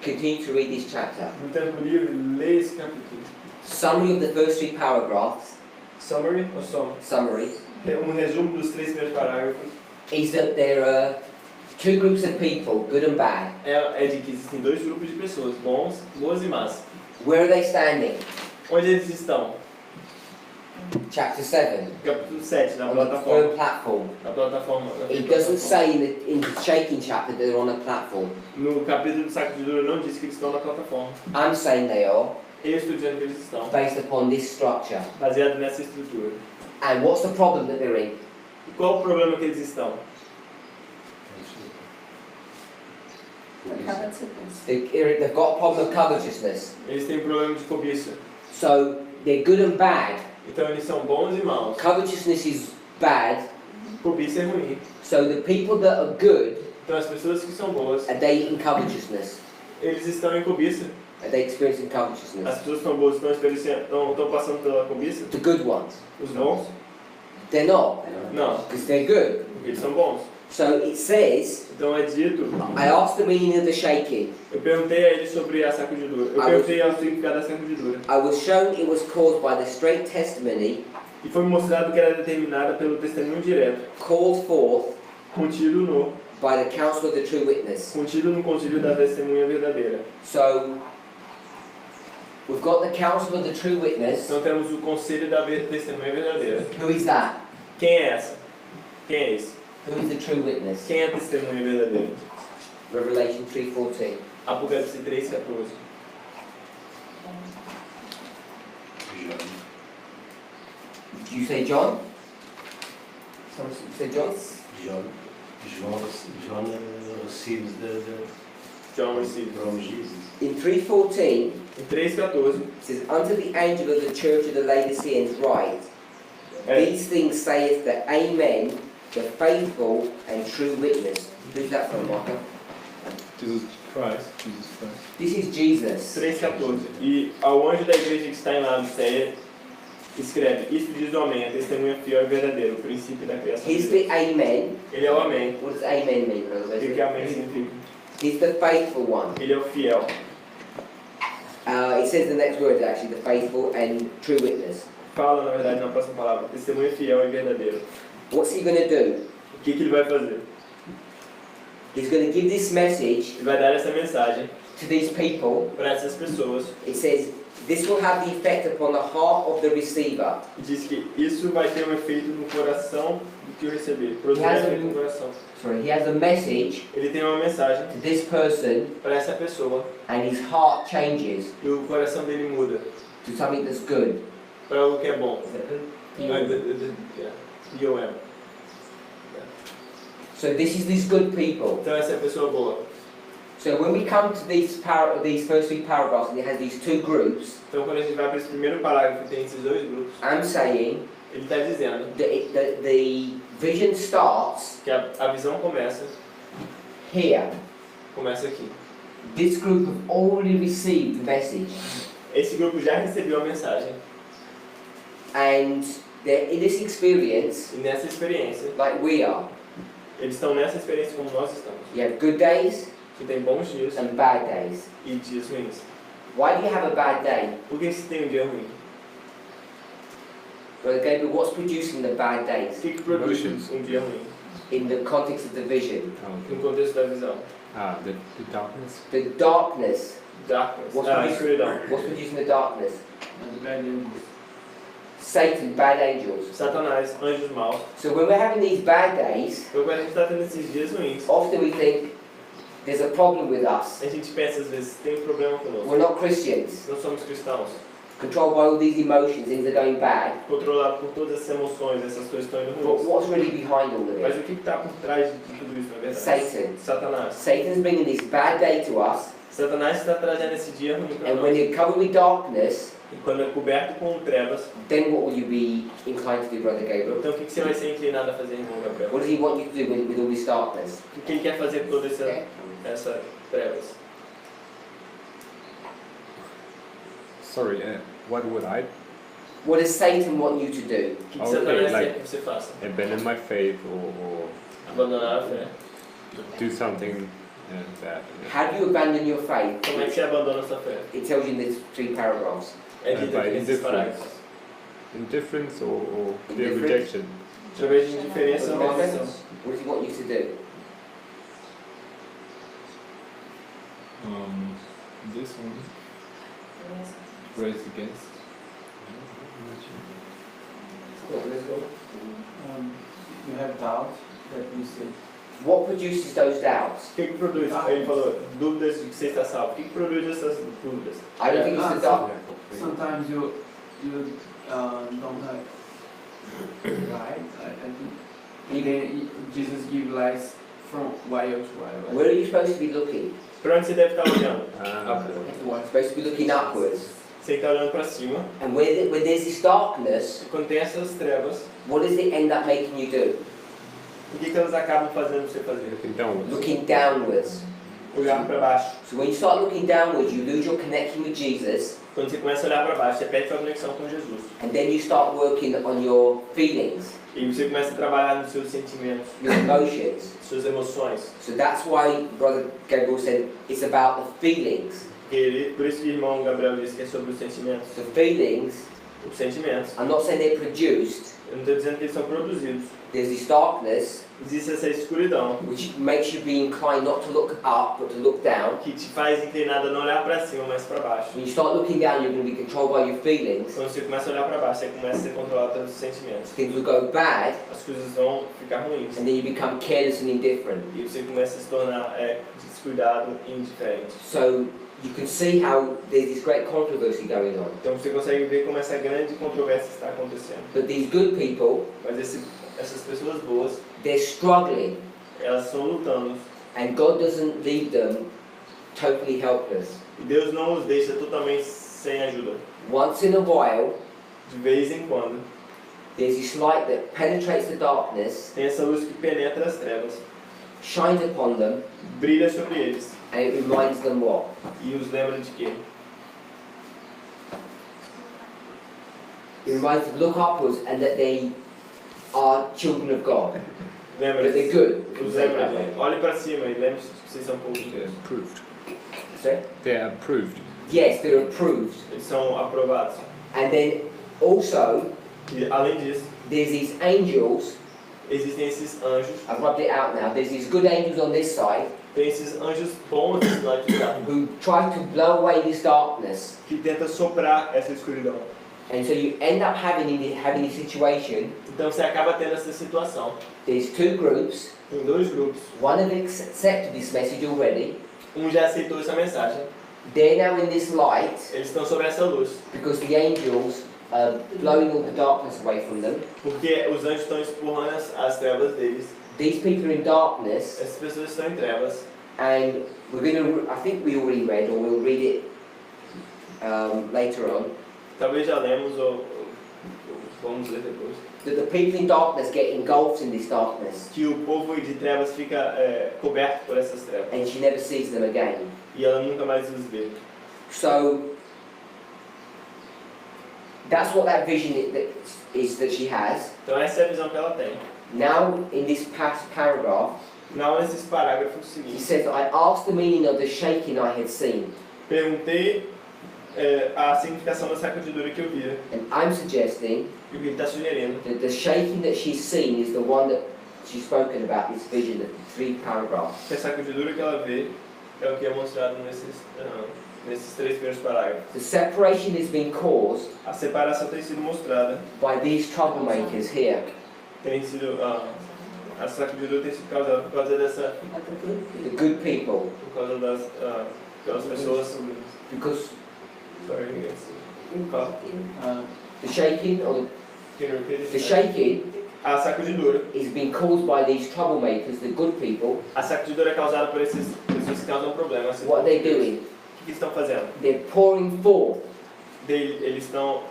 continue to read this chapter. No tempo livre, lê esse capítulo. Summary of the first 3 paragraphs, Summary ou sum? summary, Resumo dos 3 primeiros parágrafos is that there are 2 groups of people, good and bad. é de que existem 2 grupos de pessoas, boas e más. Where are they standing? Onde eles estão? Chapter 7, Capítulo 7, na on the plataforma. third platform. Na plataforma. It doesn't say in the shaking chapter that they're on a platform. No capítulo do sacudidura não diz que eles estão na plataforma. I'm saying they are, Eu estou dizendo que eles estão, based upon this structure. baseado nessa estrutura. And what's the problem that they're in? E qual o problema que eles estão? They've got a problem of covetousness. Eles têm problema de cobiça. So they're good and bad. Então eles são bons e maus. Covetousness is bad. Cobiça é ruim. So the people that are good, Então as pessoas que são boas, are they in covetousness? eles estão em cobiça. Are they experiencing As covetousness? pessoas que são boas estão passando pela cobiça. The good ones. Os bons? They're not, Não, because they're good. porque eles são bons. So it says, Então é dito, I asked the meaning of the shaking. eu perguntei a eles sobre a sacudidura. Eu perguntei ao significado da sacudidura. I was shown it was caused by the straight testimony E foi mostrado que era determinada pelo testemunho direto, called forth contido by the counsel of the true witness. no concílio da testemunha verdadeira. So we've got the counsel of the true witness. Então temos o conselho da testemunha verdadeira. Who is that? Quem é essa? Quem é esse? Who is the true witness? Quem é a testemunha verdadeira? Revelation 3:14. Apocalipse 3:14. Did you say John? You said John? John receives the John received. from Jesus. In 3:14, Em 3:14, it says, "Unto the angel of the church of the Laodiceans write, é, These things saith the Amen, the faithful and true witness." Who's that from, Marco? Jesus Christ. This is Jesus. 3:14. E ao anjo da igreja que está em Laodiceia, escreve: Isto diz o Amém, a testemunha fiel e verdadeira, o princípio da criação. He's de Deus. the Amen. Ele é o Amém. What does Amen mean, O brother? que Amém significa? He's the faithful one. Ele é o fiel. It says the next word actually, the faithful and true witness. Fala, na verdade, na próxima palavra: testemunha fiel e verdadeiro. What's he going to do? O que ele vai fazer? He's going to give this message Ele vai dar essa mensagem to these people. para essas pessoas. It says, this will have the effect upon the heart of the receiver. E diz que isso vai ter um efeito no coração do que o receber. Produzir Yes, efeito no coração. Sorry, he has a message Ele tem uma mensagem to this person para essa pessoa and his heart changes e o coração dele muda to something that's good. para algo que é bom. Is that good? P.O.M. So this is these good people. Então essa é a pessoa boa. So when we come to these first 3 paragraphs and it has these 2 groups, Então quando a gente vai para esse primeiro parágrafo e tem esses 2 grupos, I'm saying ele está dizendo that the vision starts que a visão começa here. aqui. This group have already received the message Esse grupo já recebeu a mensagem and they're in this experience e nessa experiência, like we are. eles estão nessa experiência como nós estamos. You have good days Que tem bons dias and bad days. e dias ruins. Why do you have a bad day? Por que se tem um dia ruim? Brother Gabriel, what's producing the bad O days que produz Emotions. um dia ruim? in the context of the vision? Oh, No contexto da visão. the darkness. The darkness. Darkness. What's Escuridão. What's producing the darkness? And bad angels. Satan, bad angels. Satanás, anjos maus. So when we're having these bad days, Então quando a gente está tendo esses dias ruins, often we think there's a problem with us. a gente pensa às vezes, tem um problema conosco. We're not Christians. Não somos cristãos. Controlled by all these emotions, things are going bad. Controlado por todas essas emoções, essas coisas estão indo But ruins. what's really behind all of Mas it? o que está por trás de tudo isso, na verdade? Satan. Satanás. Satan's bringing this bad day to us, Satanás está trazendo esse dia ruim para and when nós. you're covered with darkness, E quando é coberto com trevas, then what will you be inclined to do, Brother Gabriel? então o que você vai ser inclinado a fazer, irmão Gabriel? What does he want you to do with all this darkness? O que ele quer fazer com toda essa trevas? Sorry, what would I What does Satan want you to do? O que Okay, Satanás like- quer que você faça? abandon my faith or Abandonar a fé. do something bad? How do you abandon your faith? Como é que você abandona a sua fé? It tells you in these 3 paragraphs. É dito By aqui nesses indifference. parágrafos. Indifference or clear Indifference. rejection? Através de indiferença ou What rejeição. does he want you to do? This one, raised against. You have doubt that you say. What produces those doubts? O que produz? Ele falou, dúvidas de que você está salvo. O que produz essas dúvidas? I don't think it's the darkness. Sometimes you don't have light. I think. And then Jesus gives light from while to while. Where are you supposed to be looking? Para onde você deve estar olhando? You're supposed to be looking upwards. Você está olhando para cima. And when there's this darkness, E quando tem essas trevas, what does it end up making you do? o que elas acabam fazendo você fazer? Looking downwards. Looking downwards. Olhar para baixo. So when you start looking downwards, you lose your connection with Jesus, Quando você começa a olhar para baixo, você perde sua conexão com Jesus. and then you start working on your feelings, E você começa a trabalhar nos seus sentimentos, your emotions. suas emoções. So that's why Brother Gabriel said it's about the feelings. Por isso que o irmão Gabriel disse que é sobre os sentimentos. The feelings, Os sentimentos. I'm not saying they're produced. Eu não estou dizendo que eles são produzidos. There's this darkness Existe essa escuridão which makes you be inclined not to look up but to look down. que te faz inclinado a não olhar para cima, mas para baixo. When you start looking down, you're going to be controlled by your feelings. Quando você começa a olhar para baixo, você começa a ser controlado pelos sentimentos. Things will go bad, As coisas vão ficar ruins. and then you become careless and indifferent. E você começa a se tornar descuidado e indiferente. So you can see how there's this great controversy going on. Então você consegue ver como essa grande controvérsia está acontecendo. But these good people, Mas essas pessoas boas, they're struggling, elas estão lutando. and God doesn't leave them totally helpless. E Deus não os deixa totalmente sem ajuda. Once in a while, De vez em quando, there's this light that penetrates the darkness, tem essa luz que penetra as trevas, shines upon them, brilha sobre eles and it reminds them what? e os lembra de quê? It reminds them to look upwards and that they are children of God. Lembra That they're good. Os lembra de olhe para cima e lembre-se que vocês são poucos de They're Deus. approved. Sorry? They're approved. Yes, they're approved. Eles são aprovados. And then also, E além disso, there's these angels existem esses anjos, I've rubbed it out now. There's these good angels on this side tem esses anjos bons desse lado de cá, who try to blow away this darkness. que tenta soprar essa escuridão. And so you end up having this situation. Então você acaba tendo essa situação. There's two groups. Tem dois grupos. One have accepted this message already. Já aceitou essa mensagem. They're now in this light Eles estão sobre essa luz. because the angels are blowing all the darkness away from them. Porque os anjos estão empurrando as trevas deles. These people are in darkness, Essas pessoas estão em trevas. and we're going to, I think we already read, or we'll read it later on, Talvez já lemos ou vamos ler depois. that the people in darkness get engulfed in this darkness, Que o povo de trevas fica coberto por essas trevas. and she never sees them again. E ela nunca mais os vê. So that's what that vision is that she has. Então essa é a visão que ela tem. Now in this past paragraph, Não nesses parágrafos he seguintes. says, I asked the meaning of the shaking I had seen, Perguntei a significação da sacudidura que eu via. and I'm suggesting E o que ele está sugerindo that the shaking that she's seen is the one that she's spoken about, this vision, the 3 paragraphs. que a sacudidura que ela vê é o que é mostrado nesses 3 primeiros parágrafos. The separation has been caused A separação tem sido mostrada, by these troublemakers here. tem sido a sacudidura tem sido causada por causa dessa, The good people. por causa das aquelas pessoas. Because Sorry, the shaking, or Can you repeat it? the shaking A sacudidura. is being caused by these troublemakers, the good people. A sacudidura é causada por essas pessoas que causam problemas. What are they doing? O que eles estão fazendo? They're pouring forth Eles estão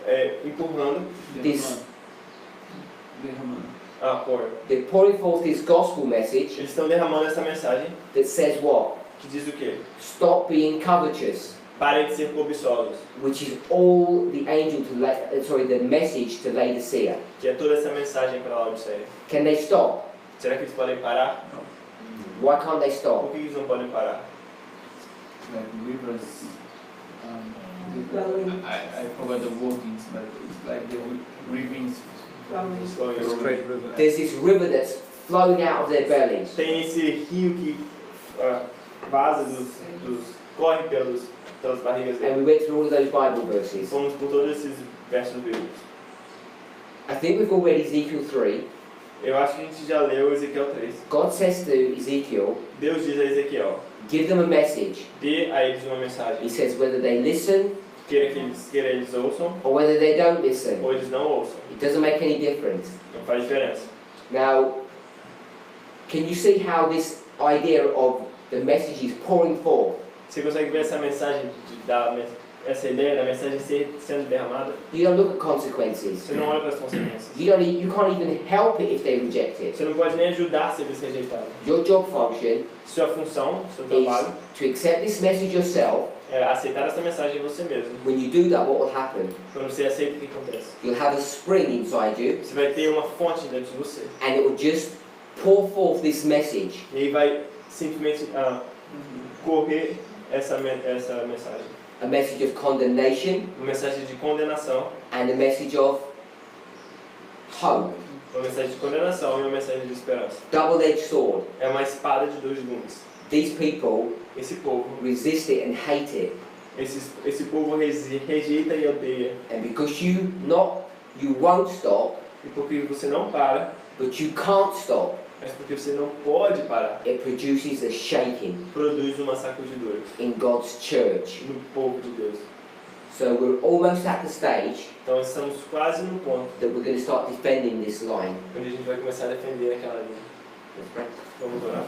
empurrando this, por. they're pouring forth this gospel message Eles estão derramando essa mensagem that says what? que diz o quê? Stop being covetous, Parem de ser cobiçosos. which is all the angel to the message to Laodicea. Que é toda essa mensagem para a Laodiceia. Can they stop? Será que eles podem parar? Why can't they stop? Por que eles não podem parar? Like rivers. Flowing. I forgot the wordings, but it's like the rivers. Flowing. There's this river that's flowing out of their bellies. Tem esse rio que vaza corre pelas barrigas deles. And we went through all of those Bible verses. Fomos por todos esses versos bíblicos. I think we've all read Ezekiel 3. Eu acho que a gente já leu Ezequiel 3. God says to Ezekiel, Deus diz a Ezequiel, give them a message. dê a eles uma He mensagem. says whether they listen Queira eles ouçam or whether they don't listen. ou eles não ouçam. It doesn't make any difference. Não faz diferença. Now, can you see how this idea of the message is pouring forth? Você consegue ver essa mensagem, essa ideia da mensagem sendo derramada? You don't look at consequences. Você não olha para as consequências. You can't even help it if they reject it. Você não pode nem ajudar se eles rejeitarem. Your job function Sua função, seu is trabalho, to accept this message yourself. é aceitar essa mensagem você mesmo. When you do that, what will happen? Quando você aceita, o que acontece? You'll have a spring inside you, Você vai ter uma fonte dentro de você. and it will just pour forth this message. E aí vai simplesmente correr essa mensagem. A message of condemnation Uma mensagem de condenação, and a message of hope. uma mensagem de condenação e uma mensagem de esperança. Double-edged sword. É uma espada de 2 gumes. These people Esse povo, resist it and hate it. esse povo rejeita e odeia. And because you won't stop, E porque você não para, but you can't stop, mas porque você não pode parar, it produces a shaking produz uma sacudidura in God's church. no povo de Deus. So we're almost at the stage Então estamos quase no ponto that we're going to start defending this line. onde a gente vai começar a defender aquela linha. Vamos orar.